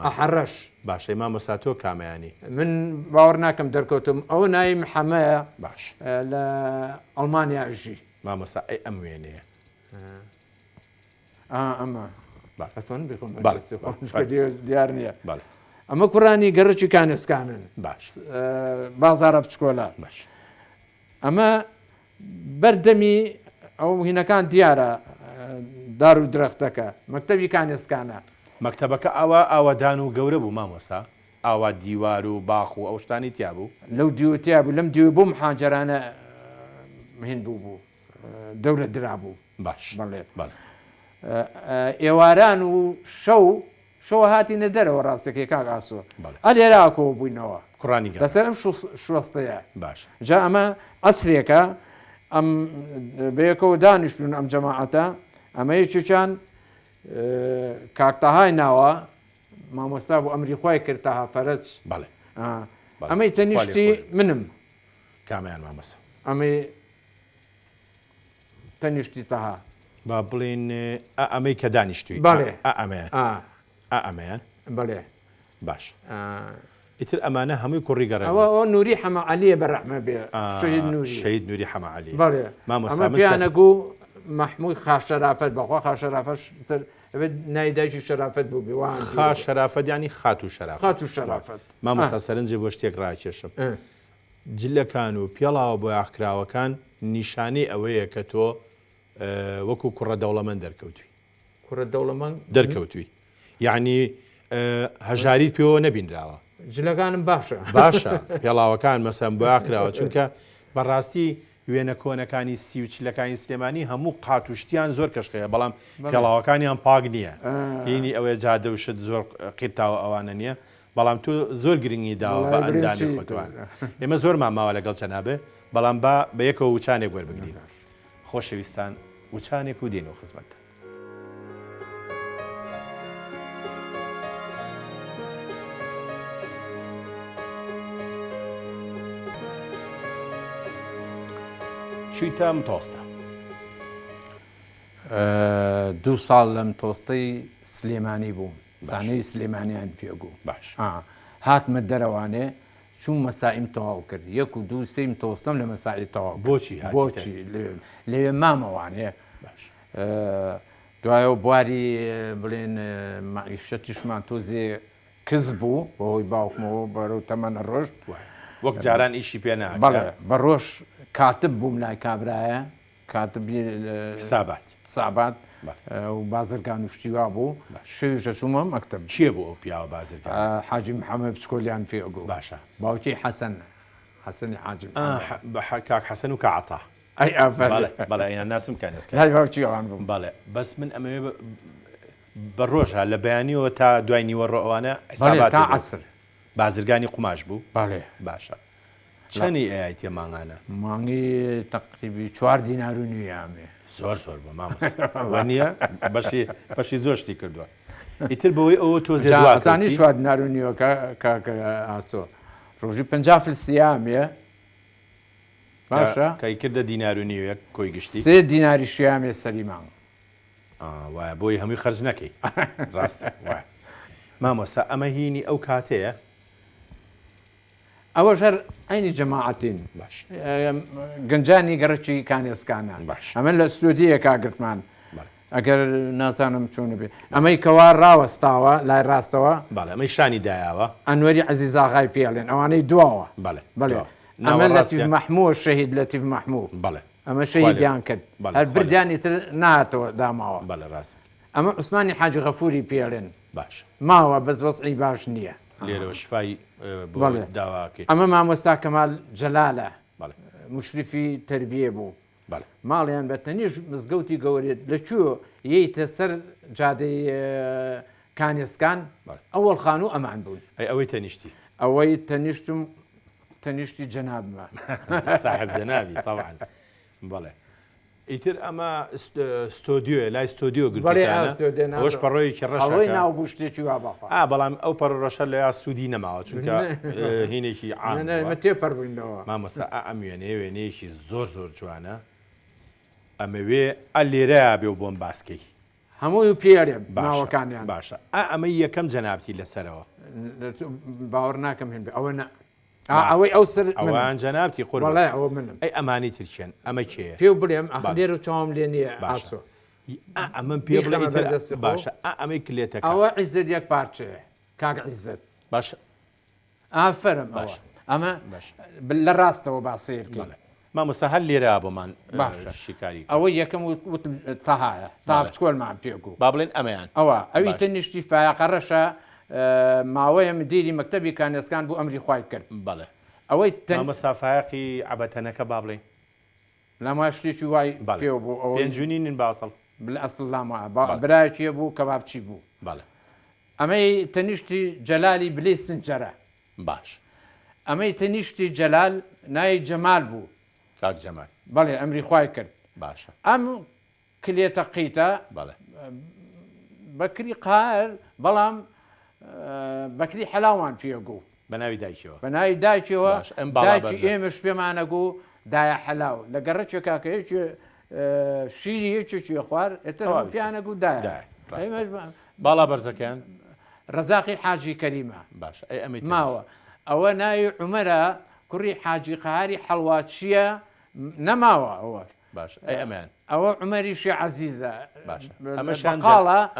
ئەحەرەش باشەی مامۆستا تۆ کامەیانی من باوەڕ ناکەم دەرکەوتم ئەوە ناوی محەمەیە باش لە ئەڵمانیا ژی مامۆستا ئەی ئەم وێنەیە ئەمە بەڵێ دیار نییە بەڵێ ئەمە کوڕانی گەڕکی کانسکانن باش بازارە بچکۆلە باش ئەمە بەردەمی ئەو هینەکان دیارە دار و درەختەکە مەکتەبی کانێسکانە مەکتەبەکە ئەوە ئاوادان و گەورە بوو مامۆستا ئاوا دیوار و باخ و ئەو شتانی تیا بوو لەو دیوتیا بوو لەم دیوە بۆ محاجرانە هین بوو دەورە درابوو باش بەڵێ ئێواران و شەو هاتیە دەرەوە ڕاستەکەی کاک ئاسۆ ئەلێراکەوە بووینەوە کوڕانی لەسەر ئەم شوەستەیە باش جا ئەمە ئەسرێکە ئەم بەیەکەوە دانیشتون ئەم جەماعەتە ئەمەیە چچان کاکتەهای ناوە مامۆستا بۆ ئەمری خۆی کردتەها فەرج بەڵێ ئەمەی تەنیشتی منم کامیان مامۆستا ئەمەی تەنیشتی تەها با بڵێن ئەمەی کە دانیشتوی بەڵێ ئەمەیان بەڵێ باش ئیتر ئەمانە هەمووی کوڕی گەڕێ ئەوە نووری حەمە عەلیە بەڕەحمە بێ شەهید نووری حەمە عەلی بەڵێ ئەمە پیانەگو مەحمووی خاشەرافەت بەخوا خاشەرافەت نایدایکی شەرافەت بوو بێوان خاشەرافەت ینی خات و شەرافەت مامۆستا سەرنجێ بۆ شتێک ڕاکێشم جلەکان و پێڵاوە بۆ یاخکراوەکان نیشانەی ئەوەیە کە تۆ وەکو کوڕە دەوڵەمەند دەرکەوتووی یعنی هەژاری پێوە نەبینراوە جلەکانم باشە پێڵاوەکان مەسەم بۆ یاخراوە چونکە بەڕاستی وێنە کۆنەکانی سی و چلەکانی سلێمانی هەموو قاتوشتیان زۆر کەشقەیە بەڵام پێڵاوەکانیان پاک نییە هینی ئەوەی جادە و شت زۆر قیرتاوە ئەوانە نییە بەڵام تۆ زۆر گرنگی داوە بە ئەندامی خۆتوان ئێمە زۆر ماماوە لەگەڵ جەنابێ بەڵام بە یەکەوە وچانێک وەربگرین خۆشەویستان وچانێک و دێنەوە خزمەتتە. چیتە متۆستە 2 ساڵ لەم تۆستەی سلێمانی بووم زانەی سلێمانیان پێگوو باش هاتمە دەرەوانێ چوون مەسائیم تەواو کرد 1 و 2 سێم تۆستم لە مەساعی تەواو بۆچی لەوێ مامەوانێ دوایەوە بواری بڵێن مەعیشەتیشمان تۆزێ کز بوو بەهۆی باوکمەوە بەرەو تەمەنە ڕۆژ وەک جاران ئیشی پێ بەڵێ بە ڕۆژ کاتب بووم لای کابرایە کاتبی سابات و بازرگان و شتیوا بوو شەویشە چوومە مەکتەب چییە بۆ ئەو پیاوە بازرگان حاجی محەممەد بچکۆلیان پێگو باشە باوکی حەسەن حەسەنی حاجی کاک حەسەن و کەعەتا ئەی بەڵێ ئەیان ناسم کانێسکە لای باوکیەوان بووم بەڵێ بەس من ئەمەوێ بە ڕۆژە لە بەیانیەوە تا دوای نیوەڕۆ ئەوانە تا عەسر بازرگانی قوماش بوو بەڵێ باشە چەندی ئەیتێ مانگانە مانگی تەقریبی 4 دینار و نیویامێ زۆر بە مامۆستا نییە بەشی زۆر شتی کردووە ئیتر بەوەی ئەوە تۆ زێزانی 4 دینار و نیوە کاکە ئاسۆ ڕۆژی 50 فلسیامێ باشە کەی کردە دینار و نیوە کۆی گشتی 3 دیناری شیامێ سەری مانگ وایە بۆی هەمووی خەرج نەکەی ڕاست مامۆستا ئەمە هینی ئەو کاتەیە ئەوە ژەر ئەینی جەماعەتین باش گەنجانی گەڕکی کانێسکانان باش ئەمە لە سوودیە کاگرتمان ئەگەر ناسانم چۆن بێ ئەمەی کەوا ڕاوەستاوە لای ڕاستەوە بەڵێ ئەمەی شانی دایاوە ئەنوەری عەزیزاغای پێڵێن ئەوانەی دواوە بەڵێ ئەمە لەتیف مەحموود شەهید لەتیف مەحموود بەڵێ ئەمە شەهیدیان کرد هەر بردیانی تر ناتەوە داماوە بەڵێ ڕاست ئەمە عوسمانی حاجی غەفووری پێڵێن باش ماوە بەس وەسعی باش نییە لێرەوە شفای بۆ داواکەی ئەمە مامۆستا کەمال جەلالە مشرفی تربیە بوو ماڵیان بە تەنیش مزگەوتی گەورێت لەکوێ یەیتە سەر جادەی کانێسکان ئەوەڵ خان و ئەمان بوون ئەوەی تەنیشتی ئەوەی تەنیشتی جەنابمە صاحب زەناوی طبعا بەڵێ ئیتر ئەمە ستۆدیۆ لای ستۆدیۆ گرتەوەش پەڕۆیکی ڕەشەوەی ناو بوو شتێکی وا بەخوا بەڵام ئەو پەڕۆشە لە یا سوودی نەماوە چونکە هینێکی ئامە تێپەڕبووینەوە مامۆستا ئەم وێنەیەکی زۆر جوانە ئەمەوێ لێرەیە بێ و بۆم باسکەی هەمووی پێێ باوەکانیان باشە ئەمە یەکەم جەنابەتی لەسەرەوە باوەڕ ناکەم هێن بێ ئەوە ئەوەی ئەو سەر ئەوان جەنابەتی قڕ ئەوە منم ئەی ئەمانی ترچێن ئەمە کێ پێ بڵێم ئەخلێر و چاوم لێ نییە باشە ئەمە پێ باشە ئەمەی کلێتەکە ئەوە عیزت یەک پارچەیە کاک عیزت باشە ئافرم ئەمە لە ڕاستەوە باسیر مامۆستا هەر لێرە بۆمان شیکاری ئەوە یەکەم وتم تەهایە تا بچکۆلمان پێگو با بڵێن ئەمەیان ئەوە ئەوی تەنیشتی فایقە ڕەشە ماوەیە مدیری مەکتەبی کانێسکان بوو ئەمری خوای کرد بەڵێ ئەوەی مەسافایقی عەبەتەنەکە با بڵێ لەما شتێکی وای پێ بوو ئەو پێنجونین باسەڵ ئەسڵ لامە برایەکیە بوو کەبابچی بوو بەڵێ ئەمەی تەنیشتی جەلالی بلێ سنجەرە باش ئەمەی تەنیشتی جەلال نای جەمال بوو کاک جەمال بەڵێ ئەمری خوای کرد باشە ئەم کلێتە قیتە بەڵێ بەکری قار بەڵام بەکری حەلاوان پێگوو بە ناوی دایکەوە بە ناوی دایکەوە دایکی ئێمەش پێمانەگو دایە حەلاو لە گەڕەچێک کاکەیەکی شیری یەکێکی خوار ئێتر پیانەگو دایە باڵا بەرزەکەیان ڕەزاقی حاجی کەریمە باشە ئەی ئەمەی ماوە ئەوە ناوی عومەرە کوڕی حاجی قاری حەڵواتچیە نەماوە ئەوە باش ئەی ئەمان ئەوە عومەریشی عەزیزە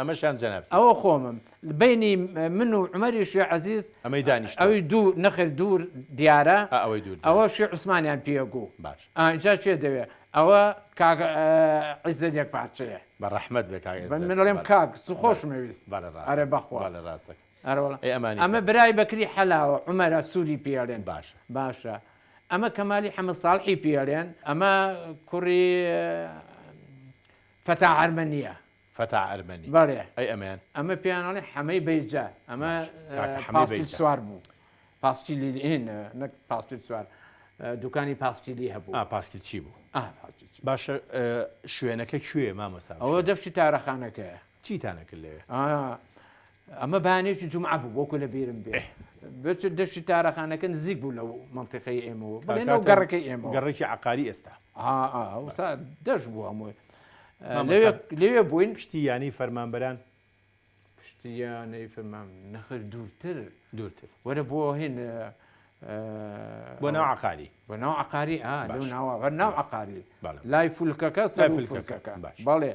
ئەمەشان جەناب ئەوە خۆمم بینی من و عومەریشی عەزیز ئەمەی دانیشت ئەوی دوو نەخر دوور دیارە ئەوەی دوور ئەوە شێ عوسمانیان پێگوو باش ئاجا چێ دەوێت ئەوە کاک عیزت یەک پارچەیە بە ڕەحمەت بێ منڵێم کاک سو خۆشمەویست ئەرێ بەخوا لە ڕاستە ئەمە برای بەکری حەلاوە عومەرە سووری پێڵێن باشە ئەمە کەمالی حەمەد ساڵحی پێڵێن ئەمە کوڕی فەتا ئەرمەنیە فەتا ئەرمەنی بەڵێ ئەی ئەمان ئەمە پیانەڵێ حەمەی بەیجا ئەمە پاسپیل سوار بوو پاسکی لێن نەک پاسپیل سوار دوکانی پاسکیلی هەبوو پاسکیل چی بوو پاسکیل. باشە شوێنەکە کوێ مامۆستا ئەوە دەشتی تارەخانەکەیە چیتانەکرد لێ ئەمە بانێکی جمعە بوو وەکو لە بیرم بێ بچ دەشتی تارەخانەکە نزیک بوو لەو منطقەی ئێمەوە بڵێنەوە گەڕەکەی ئێمە گەڕێکی عقاری ئێستا دەش بوو هەمووی لەوێ بووین پشتی ینی فەرمانبەران پشتیانەی فەرمان نەخر دوورتر وەرە بۆ هێن بۆ ناو عقاری بۆ ناو عقاری لەو ناوە ناو عقاری لای فولکەکە سەر فولکەکە بەڵێ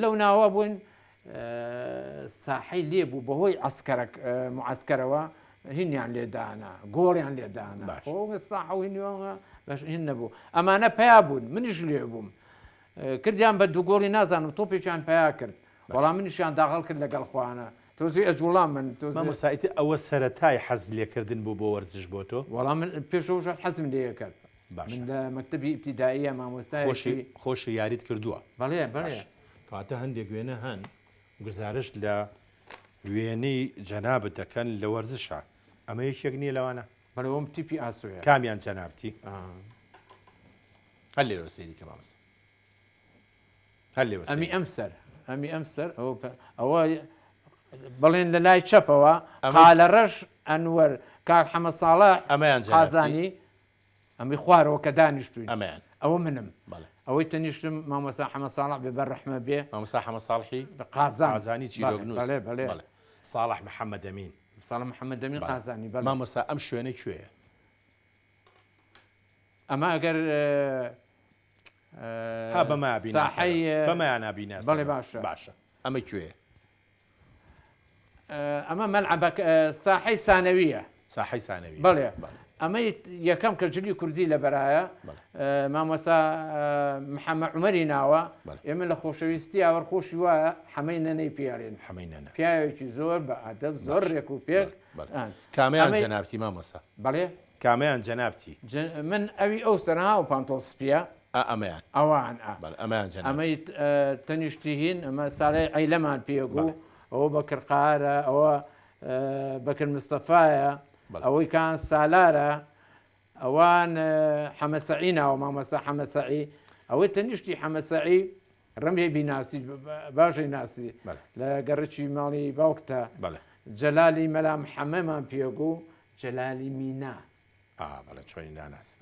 لەو ناوە بووین ساحەی لێ بوو بەهۆی معسکەرەوە هینیان لێدانا گۆڕیان لێدانا ساحەوەینیوەوە بەش هین نەبوو ئەمانە پیا بوون منیش لێ بووم کردیان بە دووگۆڵی نازانم تۆپێکیان پیا کرد وەڵام منیشیان داغڵ کرد لەگەڵ خوانە تۆزی ئەجوڵام من مامۆسایەتی ئەوە سەرەتای حەز لێکردن بوو بۆ وەرزش بۆ تۆ وەڵام من پێشەوە حەزم لێ کرد من لە مەکتەبی ئیبتیداییە مامۆستای خۆشی یاریت کردووە بەڵێ بەڵێ کاتە هەندێک وێنە هەن گزارش لە وێنەی جەنابەت دەکەن لە وەرزشە ئەمە یەکێک نییە لەوانە بەڵەوەم تیپی ئاسوویە کامیان جەنابتی هەر لێرە سەیری کە مامۆستا هەر لێوە ئەمی ئەمسەر ئەوە بڵێن لە لای چەپەوە قالە ڕەش ئەنوەر کاک حەمەد ساڵح ئەمەیان قازانی ئەمی خوارەوە کە دانیشتوین ئەمەیان ئەوە منم ئەوەی تەنیشتم مامۆستا حەمەد ساڵح بێبەر ڕەحمە بێ مامۆستا حەمەد ساڵحی قازانی چیرۆکنووس بەڵێ ساڵح محەممەد ئەمین ساڵح محەممەد ئەمین قازانی مامۆستا ئەم شوێنە کوێیە ئەمە ئەگەر بەمایان نبینە بەڵێ باشە ئەمە کوێیە ئەمە مەلعەبە ساحەی سانەویە ساحەی سانەوی بەڵێ ئەمە یەکەم کە جلی کوردی لە بەرایە مامۆستا محەممەد عومەری ناوە ئێمە لە خۆشەویستی ئاوەڕخۆشی وایە حەمەی نەنەی پیاڵێن پیاوێکی زۆر بە ئادەب زۆر ڕێک و پێک کامیان جەنابتی مامۆستا بەڵێ کامیان جەنابتی من ئەوی ئەو سەرها و پانتۆڵ سپیە ئەمەیان ئەوان ئەمەی تەنیشتی هین ئەمە ساڵی ئەیلەمان پێگو ئەوە بەکرقارە ئەوە بەکر مستەفاایە ئەوەی کان سالارە ئەوان حەمەسەعی ناوە مامۆستا حەمەسەعی ئەوەی تەنیشتی حەمەسەعی ڕەمێ بیناسی باشەی ناسی لە گەڕێکی ماڵی باوکتە جەلالی مەلا محەممەمان پێگو جەلالی مینا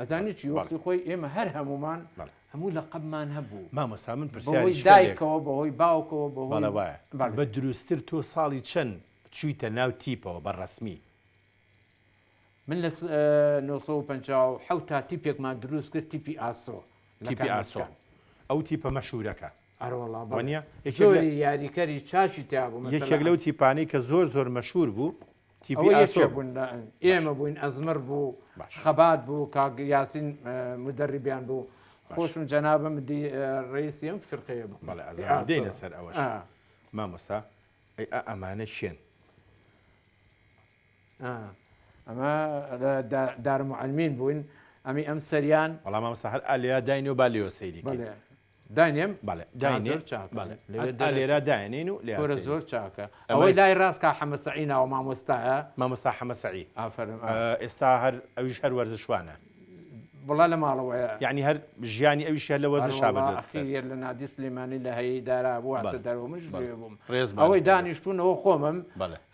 ئەزانی چی وەختی خۆی ئێمە هەر هەمومان هەموو لە قەبمان هەبوو مامۆستا من بەهۆی دایکەوە بەهۆی باوکەوە بەهۆی بە دروستتر تۆ ساڵی چەند چوویتە ناو تیپەوە بەڕەسمی من لە 1950 تا تیپێکمان دروست کرد تیپی ئاسۆ ئەو تیپە مەشهورەکە ئەروەڵە زۆری یاریکەری چاچی تیابوو یەکێک لەو تیپانەی کە زۆر مەشهور بوو ئێمە بووین ئەزمر بوو خەبات بوو کاک یاسین مدەریبیان بوو خۆشم جەنابەم ڕئیسیم فرقەیە بوو دێنە سەر ئەوەش مامۆستا ئەمانە شوێن ئەمە دارمعلمین بووین ئەمی ئەم سەریان وەڵام مامۆستا هەر ئالیا داین و با لێوە سەیری داینێم لێرە داێنین و لێرە زۆر چاکە ئەوەی لای ڕاست کا حەمەسەعی ناوە مامۆستایە مامۆستا حەمەسەعی ئێستا هەر ئەویش هەر وەرزشوانە بڵا لە ماڵەوەیە یعنی هەر ژیانی ئەویش هەر لە وەرزشا بەدەستێر لە نادی سلێمانی لە هەیەی دارا بووە دەرەوە منش بووم ئەوەی دانیشتونەوە خۆمم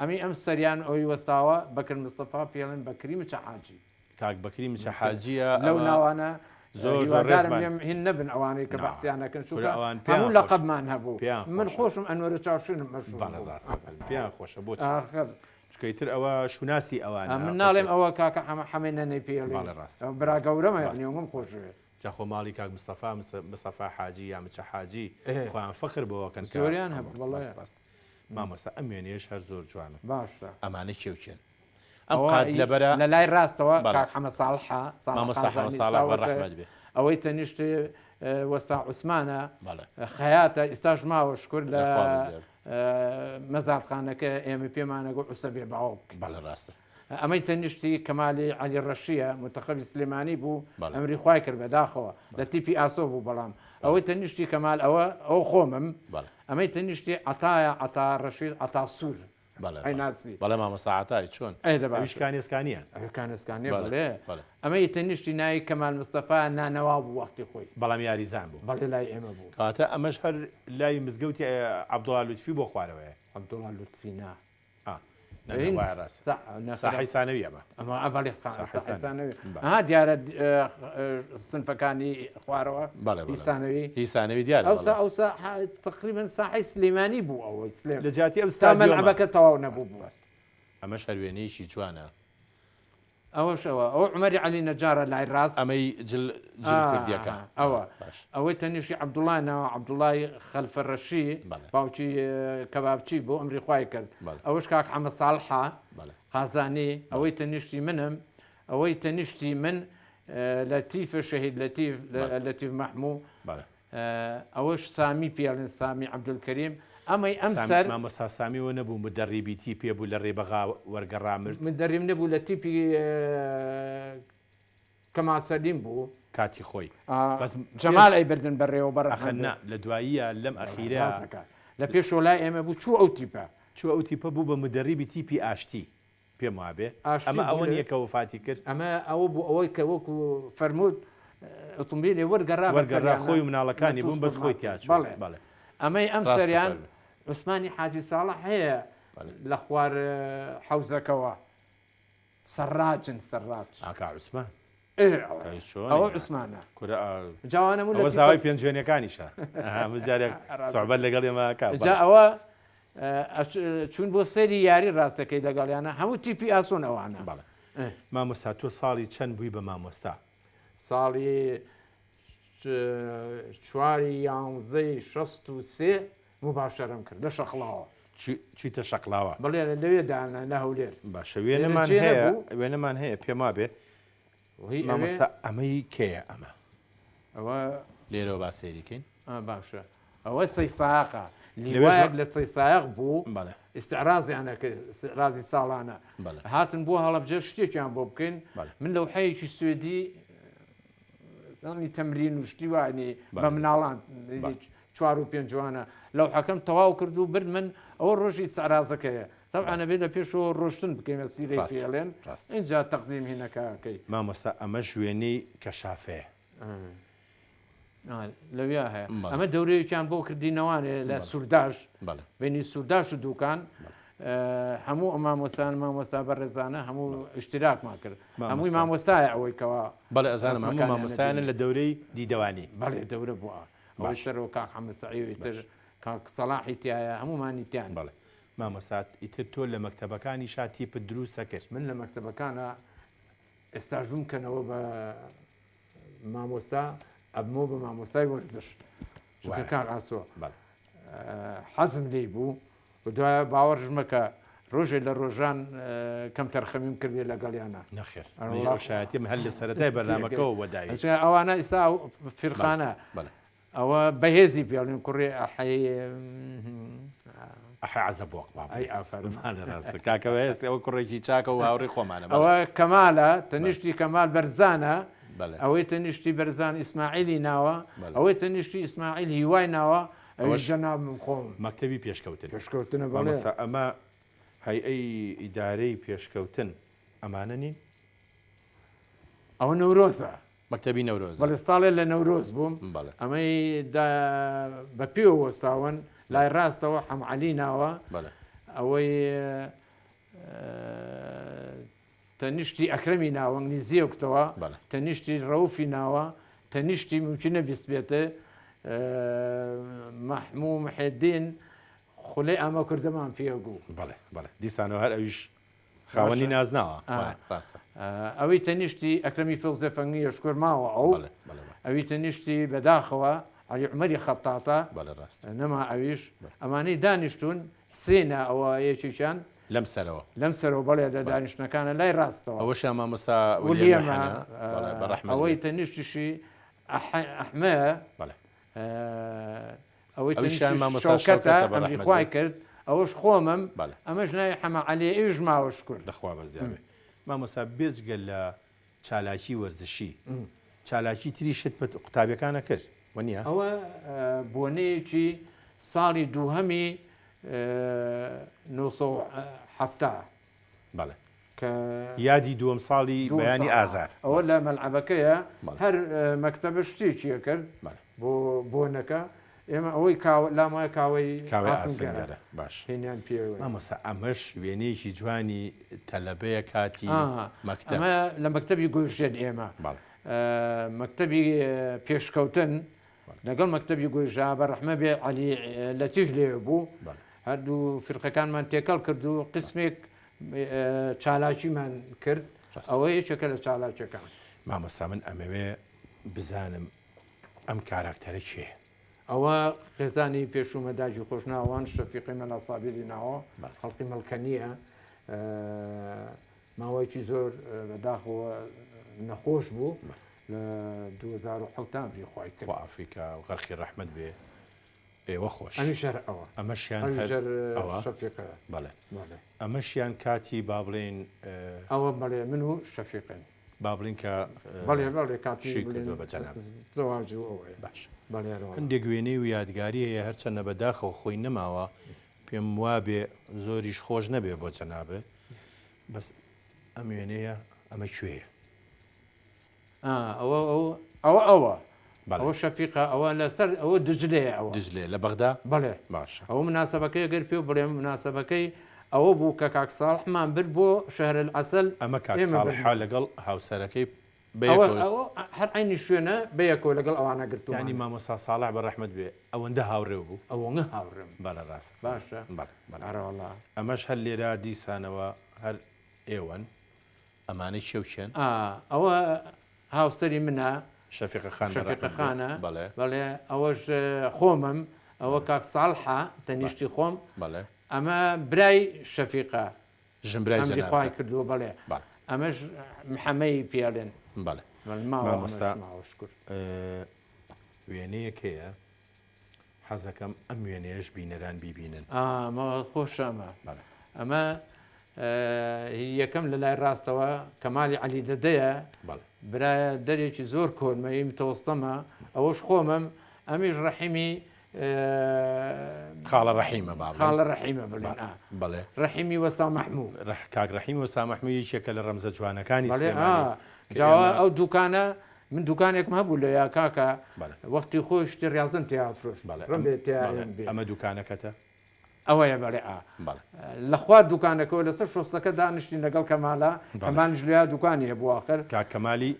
ئەمی ئەم سەریان ئەوی وەستاوە بەکر مستەفا پێڵێن بەکری مچە حاجی کاک بەکری مچە حاجیە لەو ناوانە زۆرم هین نەبن ئەوانەی کە بەحسییانەکەن هەموو لە قەبمان هەبوو من خۆشم ئەنوەرە چاوشنم پێیان خۆشە بۆ شکەیتر ئەوە شوناسی ئەوان من ناڵێم ئەوە کاکە حەمەی نەنەی پێڵێ برا گەورەمە یعنیوەم خۆشوێت جاخۆ ماڵی کاک مستەفا حاجی یا مچە حاجی خۆیان فەخر بۆەکەن زۆریان هەبوو بەڵێ مامۆستا ئەم وێنێش هەر زۆر جوانە باشە ئەمانە کێوچێن ئەم قات لەبەرە لە لای ڕاستەوە کاک حەمەد ساڵحە مامۆستا حەمەد ساڵح بەڕەحمەت بێ ئەوەی تەنیشتی وەستا عوسمانە خەیاتە ئێستاش ماوە شکر لە مەزارخانەکە ئێمە پێمانەگە عوسە بێ باوک بەڵێ ڕاستە ئەمەی تەنیشتی کەمالی عەلی ڕەشیە متەخەوی سلێمانی بوو ئەمری خوای کرد بەداخەوە لە تیپی ئاسۆ بوو بەڵام ئەوەی تەنیشتی کەمال ئەوە خۆمم ئەمەی تەنیشتی عەتایە عەتا ڕەشید عەتا سوور ئەیناسی بەڵێ مامۆساعاتای چۆن ئەویش کانێسکانیە کانسکانێ بڵێ ئەمە تەنیشتی ناوی کەمال مستەفا نانەوا بوو وەختی خۆی بەڵام یاریزان بوو بەڵێ لای ئێمە بوو کاتە ئەمەش هەر لای مزگەوتی عەبدوڵڵا لوتفی بۆ خوارەوەیە عەبدوڵڵا لوتفی نا ساحەی ثانەوی ئەمە بەڵێ ها دیارە سنفەکانی خوارەوە هیسانەوی دیارە ئەوسا تقریبا ساحەی سلێمانی بوو ئەوەی سلێم لە جاتی ئەو مەلعەبەکە تەواو نەبوو بووست ئەمە شەروێنەیەکی جوانە ئەوەشەوە ئەو عومەری عەلی نەجارە لای ڕاست ئەمەی جلکردیەکە ئەوەی تەنیشتی عەبدوڵڵا ناوە عەبدوڵڵای خەلفەڕەشی باوکی کەبابچی بۆ ئەمری خوای کرد ئەوەش کاک حەمەد ساڵحا قازانی ئەوەی تەنیشتی منم ئەوەی تەنیشتی من لەتیفە شەهید لەتیف مەحموو ئەوەش سامی پیاڵێن سامی عەبدولکەریم ئەمەی ئەم سەر مامۆستا سامیەوە نەبوو مدەڕیبیتی پێبوو لە ڕێبەغا وەرگەڕامرد من دەریم نەبوو لە تیپی کەماسەلیم بوو کاتی خۆی جەمال ئەی بردن بەڕێوە بەڕەخەنە لە دواییە لەم ئەخیرە لە پێشەوە لای ئێمە بوو چوو ئەو تیپە چوە ئەو تیپە بوو بە مدەڕیبی تیپی ئاشتی پێم وابێ ئەمە ئەوە نییە کە وفاتی کرد ئەمە ئەوە بوو ئەوەی کە وەکو فەرموود ئۆتۆمبیلێ وەرگەڕا خۆی و مناڵەکانی بوون بەس خۆی تیاچ بەڵێ ئەمەی ئەم سەریان عوسمانی حاجی ساڵح هەیە لە خوار حەوزەکەەوە سەرراجن سەرراج ئاکا عوسمان ئەوە عوسمانە جوانە زاوای پێنجێنەکانیشە جارێک سوعبەت لەگەڵ ئێمەکە ئەوە چون بۆ سەری یاری ڕاستەکەی لەگەڵیانە هەموو تیپی ئاسۆن ئەوانە بەڵێ مامۆستا تۆ ساڵی چەند بووی بە مامۆستا ساڵی 4/11/63 مباشرم کرد لە شەقڵاوە چیتە شەقڵاوە بڵێ لەوێ دانا لە هەولێر باشە وێنەمان هەیە پێما بێ مامۆستا ئەمەی کێیە ئەمە ئەوە لێرەوە با سێریکەین باشە ئەوە سەی ساقە لیوایەک لە سەی سایق بوو بەڵێ ئستعرازیانە رازی ساڵانە هاتن بۆ هەڵەبجە شتێکیان بۆ بکەین من لەو حەیەکی سوێدی تەمرین و شتی وانی بە مناڵان 4 و 5 جوانە لەو حەکەم تەواو کرد و برد من ئەوە ڕۆژی سەرازەکەیە تەبعانە بێت لە پێشەوە ڕۆشتن بکەین سیرەی پێڵێن اینجا تەقدیم هینەکەکەی مامۆستا ئەمە شوێنەی کەشافەیە لەویا هەیە ئەمە دەورەیەکیان بۆ کردینەوانێ لە سوورداش بینی سوورداش و دوکان هەموو ئەو مامۆستا بەڕێزانە هەموو اشتراکمان کرد هەمووی مامۆستایە ئەوەی کەەوە بەڵێ ئەزانم هەموو مامۆستایانە لە دەورەی دیدەوانی بەڵێ دەورە بووە باشەرەوە کاک حەمەد سەعیدی تر کاک سەلاحی تایە هەمومانی تیان بەڵێ مامۆستات ئیتر تۆ لە مەکتەبەکانی شاتیپت دروستە کرد من لە مەکتەبەکانە ئێستاش بمکەنەوە بە مامۆستا ئەبمۆ بە مامۆستای وەرزش کار ئاسووە حەزم لێی بوو و دوایە باوەڕژمەکە ڕۆژێ لە ڕۆژان کەم تەرخەمیم کردێ لەگەڵیانە نەخێر شایەتیم هەل لە سەرەتای بەرنامەکەەوە وەدای ئەوانە ئێستا فیرخانە ئەوە بەهێزی پیاڵین کوڕێ عزە بۆق کاکەوە هێست ئەوە کوڕێکی چاکە و هاوڕێی خۆمانە ئەوە کەمالە تەنیشتی کەمال بەرزانە ئەوەی تەنیشتی بەرزان ئیسماعیلی ناوە ئەوەی تەنیشتی ئیسماعیل هیوای ناوە ئەوە ژەناب خۆم مەکتەبی پێشکەوتنە بەڵێ ئەمە هەیئەی ئیدارەی پێشکەوتن ئەمانە نین ئەوە نەورۆزە مەکتەبی نەورۆز بەڵێ ساڵێ لە نەورۆز بووم ئەمەی بە پێوە وەستاون لای ڕاستەوە حەمعەلی ناوە ئەوەی تەنیشتی ئەکرەمی ناوە نزیەکتەوە تەنیشتی ڕەوفی ناوە تەنیشتی ممکنە بیست بێتە مەحموو محێدین خولەی ئەمە کوردەمان پێگوو بەڵێ دیسانەوە هەر ئەویش خاوەنی نازناوە ئەوەی تەنیشتی ئەکرەمی فڵزە فەنگی شکر ماوە ئەوی تەنیشتی بەداخەوە عەلی عومەری خەتاتە نەما ئەویش ئەمانەی دانیشتون سێنە ئەوە یەکێکیان لەم سەرەوە بەڵێ لە دانیشتەکانە لای ڕاستەوە ئەوە مامۆستا ئەوەی تەنیشتیشی ئەحمە ئەوەی شەوکەتە ئەمری خوای کرد ئەوەش خۆمم ئەمەش ناوی حەمەعەلی ئەویش ماوەش کرد دەخوا بەزیابێ مامۆستا بێجگە لە چالاکی وەرزشی چالاکی تری شت قوتابیەکانە کرد وەنیە ئەوە بۆنەیەکی ساڵی دووهەمی 1970 بەڵێ کە یادی دووەم ساڵی بەیانی ئازار ئەوە لە مەلعەبەکەیە هەر مەکتەبە شتێکیە کرد بۆنەکە ئێمە ئەوەی لامایە کاوەی ئاسنگەرە باش هێنیان پێوە مامۆستا ئەمەش وێنەیەکی جوانی تەلەبەیە کاتی مەکتەب لە مەکتەبی گۆژێن ئێمە مەکتەبی پێشکەوتن لەگەڵ مەکتەبی گۆژا بەڕەحمە بێ عەلی لەتیف لێ بوو هەردوو فرقەکانمان تێکەڵ کرد و قسمێک چالاکیمان کرد ئەوە یەکێکە لە چالاکیەکان. مامۆستا من ئەمەوێ بزانم ئەم کاراکتەرە کێ؟ ئەوە خێزانی پێشومەداجی خۆشناوان شەفیقی مەلا سابیری ناوە خەڵقی مەڵکەنیە ماوەیەکی زۆر بەداخەوە نەخۆش بوو لە 2010 بریخوای کرد ئافریکا و غەرخی ڕەحمەت بێ ئێوە خۆش ئەمیشەر ئەوە ئەمەشیان شەفیقە بەڵێ ئەمەشیان کاتی با بڵێن ئەوە بەڵێ من و شەفیقن با بڵین کە بەڵێ کاتی زەواج و ئەوەیە باش هەندێک وێنەی و یادگاری هەیە هەرچەندە بەداخەوە خۆی نەماوە پێم وابێ زۆریش خۆش نەبێ بۆ جەنابێ بەس ئەم وێنەیە ئەمە کوێیە؟ ئەوە شەفیقە ئەوە لەسەر ئەوە دژلەیە ئەوە دژلێ لە بەغدا بەڵێ باشە ئەوە مناسبەکەی گەر پێ بڵێم مناسبەکەی ئەوە بوو کە کاک ساڵحمان برد بۆ شەهر العەسەل ئەمە کاک ساڵحا لەگەڵ هاوسەرەکەی هەر عینی شوێنە بەیەکەوە لەگەڵ ئەوانە گرتو ینی مامۆستا ساڵح بەڕەحمەت بێ ئەوەندە هاوڕێ بوو ئەوەنە هاوڕێم بەڵە ڕاست باشە بەڵە ئەمەش هەر لێرا دیسانەوە هەر ئێوەن ئەمانەی شێوچێن ئەوە هاوسەری منە شەفیقەخانە بەڵێ ئەوەش خۆمم ئەوە کاک ساڵحە تەنیشتی خۆم ئەمە برای شەفیقە ژمبرای کردووە بەڵێ ئەمەش محەمەی پیاڵێن بەڵێ مامۆستا وێنەیەکەیە حەزەکەم ئەم وێنەیەش بینەران بیبینن خۆشە ئەمە یەکەم لە لای ڕاستەوە کەمالی عەلی دەدەیە برایە دەرێکی زۆر کۆرمەی متەوەستەمە ئەوەش خۆمم ئەمیش ڕەحیمی خاڵە ڕەحیمە خاڵە ڕەحیمە بڵێ ڕەحیمی وەسا مەحموود کاک ڕەحیم وەسا مەحموود یەکێکە لە ڕەمزە جوانەکانی جاوا ئەو دوکانە من دوکانێکم هەبوو لە یا کاکە وەختی خۆی شتی ڕازن تیافرۆش ئەمە دوکانەکەتە ئەوەیە بەڵێ لە خوار دوکانەکەەوە لەسەر شۆستەکە دانیشتی لەگەڵ کەمالا ئەمانش لە دوکانی هەبوو آخر کاکەمالی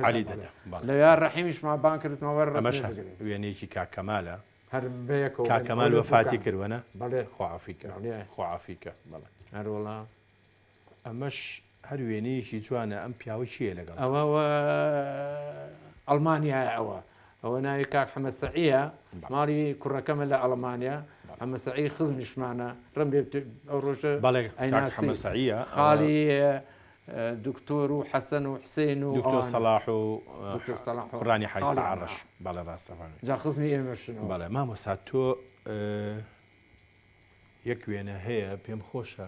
عەلی دەدا لە یا ڕەحیمیشمان بان کردمەوە ئەمەش وێنەیەکی کاکەمالە هەر بەیەکەوە کاکەمال وەفاتی کردوەنە بەڵێ خۆعافیکە بەڵێ هەروەڵا ئەمەش هەر وێنەیەکی جوانە ئەم پیاوە چییە لەگەڵ ئەوە ئەڵمانیایە ئەوە ناوی کاک حەمەد سەعیە ماڵی کوڕەکەمە لە ئەڵمانیا حەمەد سەعی خزمیشمانە ڕم ئەو ڕۆژە حەمەد سەعیە خاڵی دکتۆر و حەسەن و حسین و دکتۆر سەلاح و قڕانی حەیسە عەڕەش بەڵێ ڕاستەفانە جا خزمی ئێمەشنەوە بەڵێ مامۆستا تۆ یەک وێنە هەیە پێم خۆشە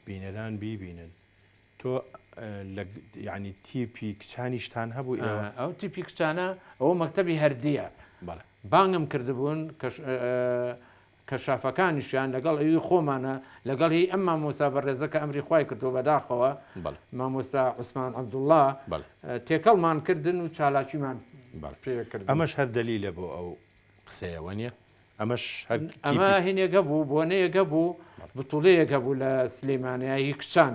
بینەران بیبینن تۆ یعنی تیپی کچانیشتان هەبوو ئەو تیپی کچانە ئەوە مەکتەبی هەردیە بانگم کردبوون کەشافەکانیشیان لەگەڵ ئەوی خۆمانە لەگەڵ هی ئەم مامۆستا بەڕێزەکە ئەمری خوای کردو بەداخەوە مامۆستا عوسمان عەبدوڵڵا تێکەڵمان کردن و چالاکیمان پێکرد ئەمەش هەر دەلیلە بۆ ئەو قسەیەوە نیە ئەمە هینێگە بوو بۆنەیەگە بوو بتوڵەیەگە بوو لە سلەیمانیایی کچان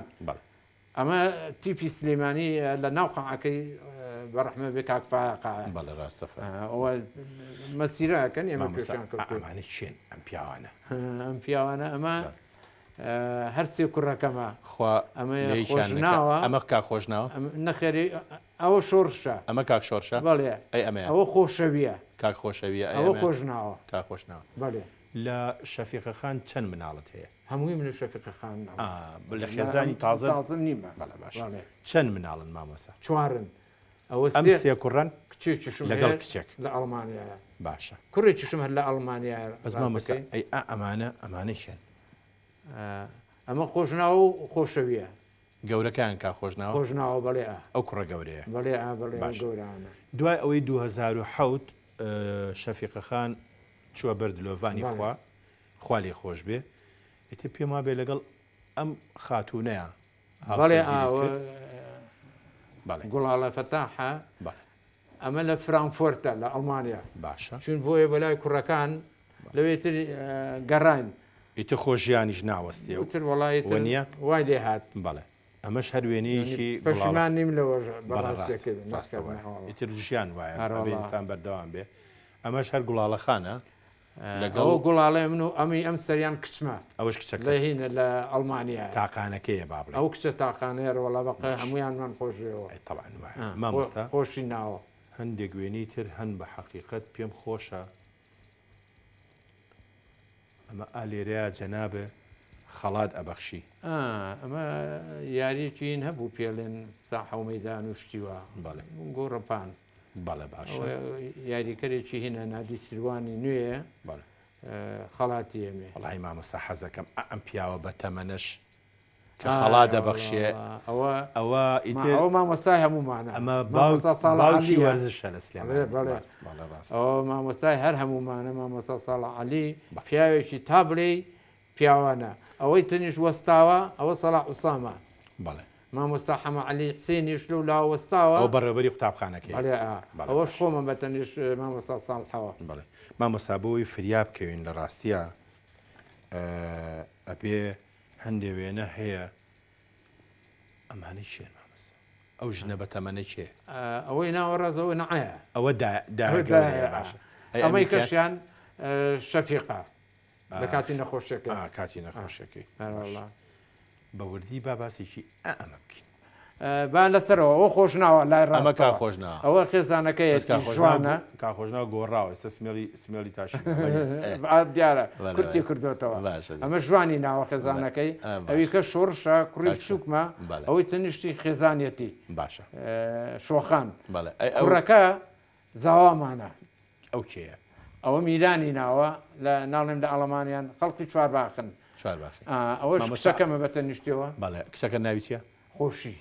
ئەمە تیپی سلەیمانی لە ناو قەعەکەی بەڕەحمە بێ کاکفاقا بەڵێ ڕاستەفە ئەوە مەسیرەکەن ئێمە پێشیان ئەمانە چێن ئەم پیاوانە ئەم پیاوانە ئەمە هەر سێ کوڕەکەمە ئەمە ئەمە کاک خۆشناوە نەخێری ئەوە شۆڕشە ئەمە کاک شۆڕشە بەڵێ ئەوە خۆشەویە کاک خۆشەویە ئەوە خۆشناوە کاک خۆشناوە بەڵێ لە شەفیقەخان چەند مناڵت هەیە هەمووی من لە شەفیقەخان لە خێزانی تازە نیمە باش چەند مناڵن مامۆستا چوارن ئەوە ئەم سێ کوڕەن کچێکیشم لەگەڵ کچێک لە ئەڵمانیایە باشە کوڕێکیشم هەر لە ئەڵمانیایە بەس مامۆستا ئەی ئەمانە شێن ئەمە خۆشناوە و خۆشەویە گەورەکان کا خۆشناوە بەڵێ ئەو کوڕە گەورەیە بەڵێ گەورانە دوای ئەوەی 2007 شەفیقەخان چووە بەر دلۆڤانی خوا خوالی خۆش بێ ئیتر پێم وا بێ لەگەڵ ئەم خاتونەیە گوڵاڵە فەتاحە ئەمە لە فرانکفۆرتە لە ئەڵمانیا باشە چون بۆیە بەلای کوڕەکان لەوێتر گەڕین ئیتر خۆشییانیش ناوەستێ وتر وڵایەت نییە وای لێ هات بەڵێ ئەمەش هەروێنەیەکی پەشیمان نیم لەوە ئیتر ژیان وایە ئینسان بەردەوام بێ ئەمەش هەر گوڵاڵەخانە لەگەڵ گوڵاڵێ من و ئەمی ئەم سەریان کچمە ئەوەش کچەکە لە هینە لە ئەڵمانیا تاقانەکەیە بابڵێ ئەو کچە تاقانەیە وەڵا بەقە هەمویانمان خۆشەوە طبعاً مامۆستا خۆشی ناوە هەندێک وێنەی تر هەن بە حەقیقەت پێم خۆشە ئەمە ئالێرەیە جەنابێ خەڵات ئەبەخشی ئەمە یاریتوین هەبوو پێڵێن ساحە و مەدان و شتیوە گۆڕەپان بەڵێ باشە یاریکەرێکی هینە نادی سروانی نوێیە خەڵاتی ئێمێ وڵی مامۆستا حەزەکەم ئەم پیاوە بە تەمەنەش کە خەڵا دەبەخشێ ئەوە ئەوە مامۆستای هەمومانە ئەمە باوکی وەرزشە لە ئەوە مامۆستای هەر هەمومانە مامۆستا ساڵە عەلی پیاوێکی تا بڵێ پیاوانە ئەوەی تنیش وەستاوە ئەوە سەڵاح عوسامە بەڵێ مامۆستا حەمە عەلی حسێنیش لەو لا وەستاوە ئەو بەڕێوەبەری قوتابخانەکەی ئەوەش خۆمە بە تەنیش مامۆستا ساڵحەوە بڵێ مامۆستا بۆی فریاب بکەوین لە ڕاستیە ئەبێ هەندێک وێنە هەیە ئەمانەی چێ مامۆستا ئەو ژنە بە تەمەنە چێ ئەوەی ناوەڕازەوە نەعەیە ئەوە باشە ئەمەی کەشیان شەفیقا لە کاتی نەخۆشیەکە کاتی نەخۆشیەکەی بە وردی با باسێکی ئەمە بکەین با لەسەرەوە ئەوە خۆش ناوە لای ئەمە کا خۆش ناوە ئەوە خێزانەکەی جوانە کاخۆشناوە گۆڕاوە ئێستا سمێڵی تاش دیارە کورتی کردوێتەوە ئەمە جوانی ناوە خێزانەکەی ئەوی کە شۆڕشە کوڕی بچووکمە ئەوەی تەنیشتی خێزانەتی باشە شۆخان کوڕەکە زاوامانە ئەو کێیە ئەوە میرانی ناوە لە ناڵێم لە ئەڵەمانیان خەڵکی چوارباخن ئەوەش کچەکەمە بە تەنیشتەوە بەڵێ کچەکە ناوی چیە خۆشی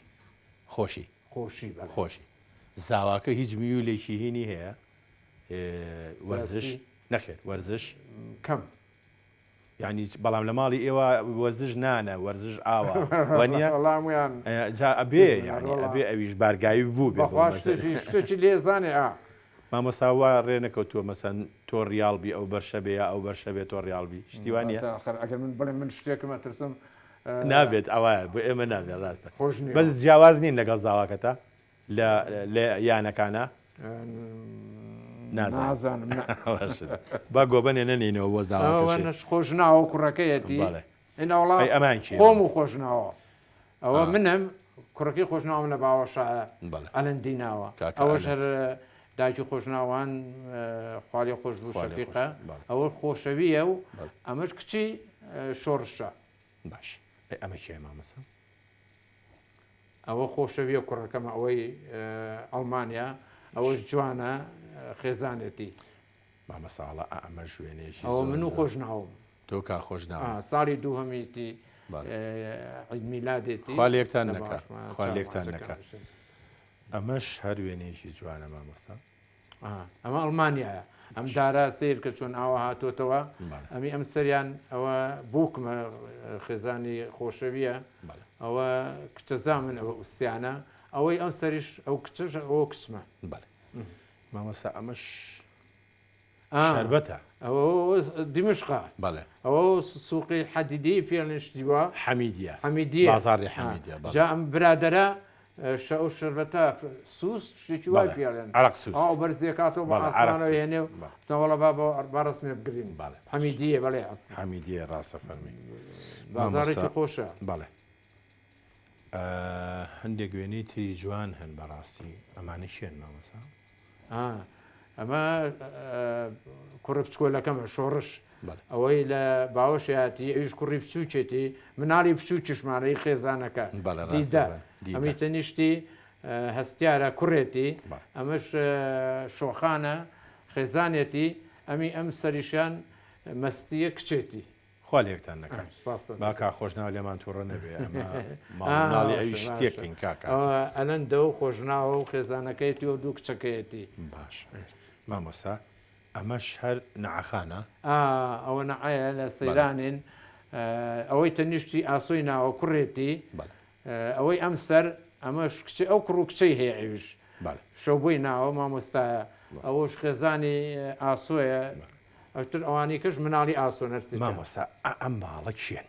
خۆشی خۆشی زاواکە هیچ میولێکی هینی هەیە وەرزش نەخێت وەرزش کەم یعنی بەڵام لە ماڵی ئێوە وەرزش نانە وەرزش ئاوە وەنیە ئەبێ ئەبێ ئەویش بارگایی بوو بێ لێزانێ مامۆساوا ڕێ نەکەوتووە مەسەن تۆ ڕیالبی ئەو بەرشەبێ یا ئەو بەرشەبێت تۆ ڕیالبی شتیوانە ئەگەر من بڵێ من شتێکمە ترسم نابێت ئەوە بۆ ئێمە نابێت ڕاستە بەس جیاواز نین لەگەڵ زاواکەتە لە یانەکانە نازانم با گۆبەنێ نەنینەوە بۆ زاواکەش خۆش ناوە کوڕەکەیەتی ئەمان خۆم و خۆشناوە ئەوە منم کوڕەکەی خۆشناوم لە باوەشایە ئەلەندی ناوە ئەوەش هەر داکی خۆشناوان خاڵی خۆش بوو شەفیقە ئەوە خۆشەویە و ئەمەش کچی شۆڕشە باش ئەمە چێ مامەسە ئەوە خۆشەویە کوڕەکەمە ئەوەی ئەڵمانیا ئەوەش جوانە خێزانێتی مامەساڵە ئەمە شوێنێکی ئەوە من و خۆش ناوم تۆ کا خۆش ناوە ساڵی دووهەمیتی میلادێتی خوا لێکتان نەکە خوا لێکتان نەکە ئەمەش هەر وێنێکی جوانە مامۆستا ئەمە ئەڵمانیایە ئەم دارە سیر کە چۆن ئاوە هاتۆتەوە ئەمی ئەم سەریان ئەوە بووکمە خێزانی خۆشەویە ئەوە کچەزا من ئەوە ئوستیانە ئەوەی ئەم سەریش ئەو کچەش ئەوە کچمە مامۆستا ئەمەش شەربەتە ئەوە دیمشقا ئەوە سووقی حەدیدی پێڵێشتیوە حەمیدیە بازاڕی حەمیدیە جا ئەم برادەرە ئەو شەربەتە سووس شتێکی وای پێڵێن عەرەق سووس ئەو بەرزیەکاتەوە بە ئاسمانەوە هێنێ و نەوەڵە با ڕسمێ بگرین حەمیدیە بەڵێ حەمیدیە ڕاستە فەرمی بازاڕێکی خۆشە بەڵێ هەندێک وێنەی تری جوان هەن بەڕاستی ئەمانە شێن مامەسا ئەمە کوڕە بچکۆلەکەمە شۆڕش ئەوەی لە باوەشایەتی ئەویش کوڕی بچووکێتی مناڵی بچووکیشمانەی خێزانەکە دیزە ئەمی تەنیشتی هەستیارە کوڕێتی ئەمەش شۆخانە خێزانێتی ئەمی ئەم سەریشیان مەستیە کچێتی خوا لێکتان نەکەن باکا خۆشناوە لێمان تووڕە نەبێ ئەمەناڵی ئەویش تێکین کاکە ئەلەن دە و خۆشناوە و خێزانەکەیەتی و دوو کچەکەیەتی باش مامۆستا ئەمەش هەر نەعەخانە ئەوە نەعەیە لە سەیرانین ئەوەی تەنیشتی ئاسۆی ناوە کوڕێتی ئەوەی ئەم سەر ئەمەش ئەو کوڕ و کچەی هەیە ئەویش شەوبووی ناوە مامۆستایە ئەوەش خێزانی ئاسۆیە ئەوتر ئەوانی کەش مناڵی ئاسۆ نەرسی مامۆستا ئەم ماڵە کشێن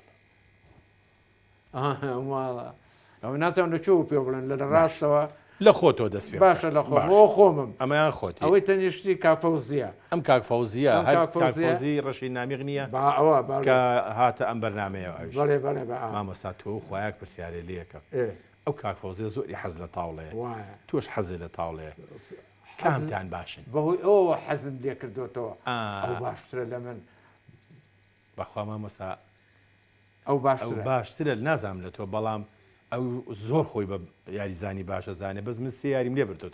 ماڵە ئەو نازانم لە چۆ پێ بڵێن لە ڕاستەوە لە خۆتۆ دەست پێ باشە لە خۆمم ئەمەیان خۆتی ئەوەی تەنیشتی کاکفەوزیە ئەم کاکفەوزیە کاکفەوزی ڕەشی نامیغنیە ئەوە کە هاتە ئەم بەرنمەیە بەڵێ بەڵێ مامۆستا تۆ خۆیاک پرسیارێ لەکە ئەو کاکفەوزیە زۆری حەز لە تاوڵەیە تۆش حەزی لە تاوڵەیە کامتان باشن بەهۆی ئەوە حەزم لێ کردوتەوە ئەو باشترە لە من بەخوا مامۆستا ئەو باشترە نازانم لە تۆ بەڵام ئەو زۆر خۆی بە یاریزانی باشە زانێ بەس من سێ یاریم لێ بردۆ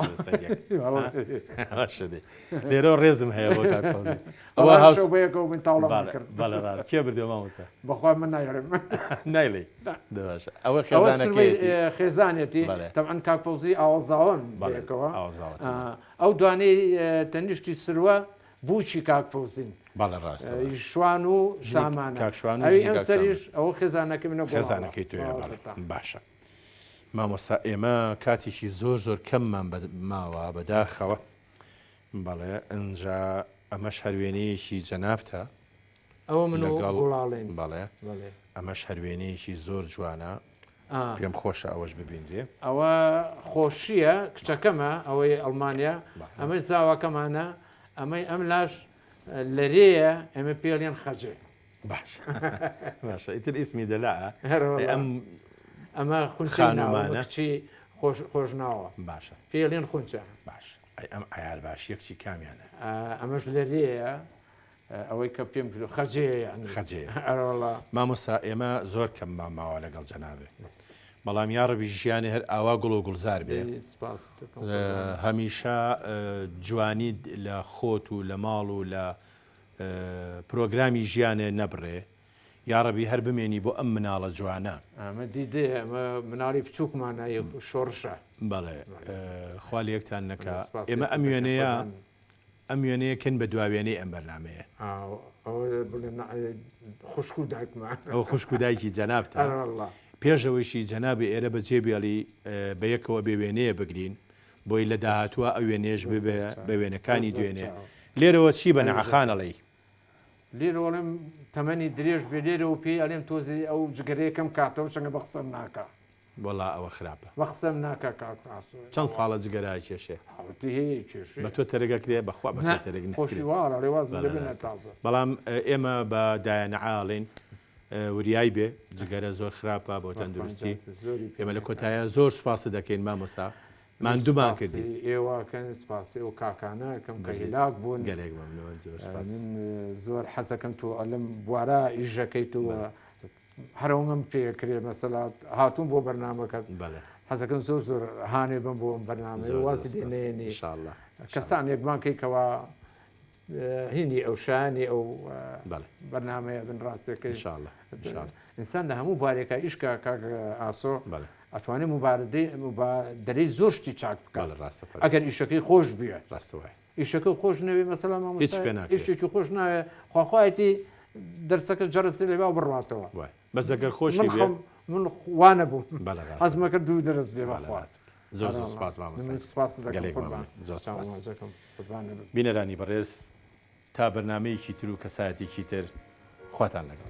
لێرە ڕێزم هەیە بۆ کاکفەوزی ئەوە هاوشەوەیەکە من تاوڵە کرد بەڵێ کێ بردێ مامۆستا بەخوا من نایڕێم نایڵێ باشە ئەوە خێزانێتی تەبعەن کاکفەوزی ئاوازاوان بێکەوە ئەو دوانەی تەنیشتی سروە بووچی کاکفەوزین باڵە ڕاستە شوان و سامانە ئەم سەریش ئەوە خێزانەکە منە خێزانەکەی توێ باشە مامۆستا ئێمە کاتێکی زۆر زۆر کەممان ماوە بەداخەوە بەڵێ ئەنجا ئەمەش هەروێنەیەکی جەنابتە ئەوە من گوڵاڵێن بەڵێ ئەمەش هەروێنەیەکی زۆر جوانە پێم خۆشە ئەوەش ببیندێ ئەوە خۆشیە کچەکەمە ئەوەی ئەڵمانیا ئەمەی زاواکەمانە ئەمەی ئەم لاش لەرەیە ئێمە پێڵێن خەجێ باشە ئیتر ئیسمی دەلا ئەمە خونچی خۆشناوە باشە پێڵێن خونچە باش ئەم ئایار باش یەکچی کامیانە ئەمەش لەرەیە ئەوەی کە پێم خەجێ خەجێ مامۆستا ئێمە زۆر کەم ماوە لەگەڵ جەنابێ بەڵام یاڕەبی ژیانی هەر ئاوا گوڵ و گوڵزار بێ هەمیشە جوانی لە خۆت و لە ماڵ و لە پرۆگرامی ژیانێ نەبڕێ یاڕەبی هەر بمێنی بۆ ئەم مناڵە جوانە ئەمە دیدێ ئەمە مناڵی بچووکمانە شۆڕشە بەڵێ خوا لەیەکتان نەکە ئێمە ئەم وێنەیە ئەم وێنەیەکن بە دواوێنەی ئەم بەرنمەیە خوشک و دایکمە ئەو خوشک و دایکی جەنابتە پێشەوەیشی جەنابی ئێرە بە جێبیاڵی بە یەکەوە بێ وێنەیە بگرین بۆی لە داهاتووە ئەو وێنێژ ببێ بە وێنەکانی دوێنێ لێرەوە چی بە نەعەخانەڵی لێرەوەڵم تەمەنی درێژ بێ لێرەوە پێی ئەلێم تۆزی ئەو جگەرەیەکەم کاتەوە چەنگە بە قسەم ناکە وەڵا ئەوە خراپە بە قسەم ناکە چەند ساڵە جگەرای کێشێ بە تۆ تەرەگەکرێ بەخوا بە خۆشیوارە ڕێواز تازە بەڵام ئێمە بە دایەنەعاڵین وریای بێ جگەرە زۆر خراپە بۆ تەندروستی ئێمە لە کۆتایە زۆر سوپاس دەکەین مامۆستا ماندوومان کردی ئێوەکەن سپاسی و کاکانەکەم کە هیلاک بوون گەلێک زۆر حەزەکەم تۆ ئەلم بوارە ئیژەکەی تۆ هەرەوەم پێکرێ مەسەلات هاتوون بۆ بەرنمەکەت حەزەکەم زۆر زۆر هاانێ بم بۆ بەرنامە واسی دێنێنی کەسان یەکمان کەیکەوە هینی ئەو شانی ئەو بەرنمەیە بن ڕاستەکەی ئینسان لە هەموو بارێکە ئیشکە کاک ئاسۆ ئەتوانێت دەرەی زۆر شتی چاک بکات ئەگەر ئیشەکەی خۆش بێت ئیشەکە خۆش نەوێ مەسەلا ئیشێکی خۆش ناوێ خواخوایەتی دەرسەکە جەرەستی لەبا بڕاتەوە بەس ئەگەر خۆشی من وانە بوو حەزمەکە دوو دەرس بێ بەخواست زۆر بینەرانی بەڕێز تا بەرنمەیەکی تر و کەسایەتێکی تر خواتان لەگەڵ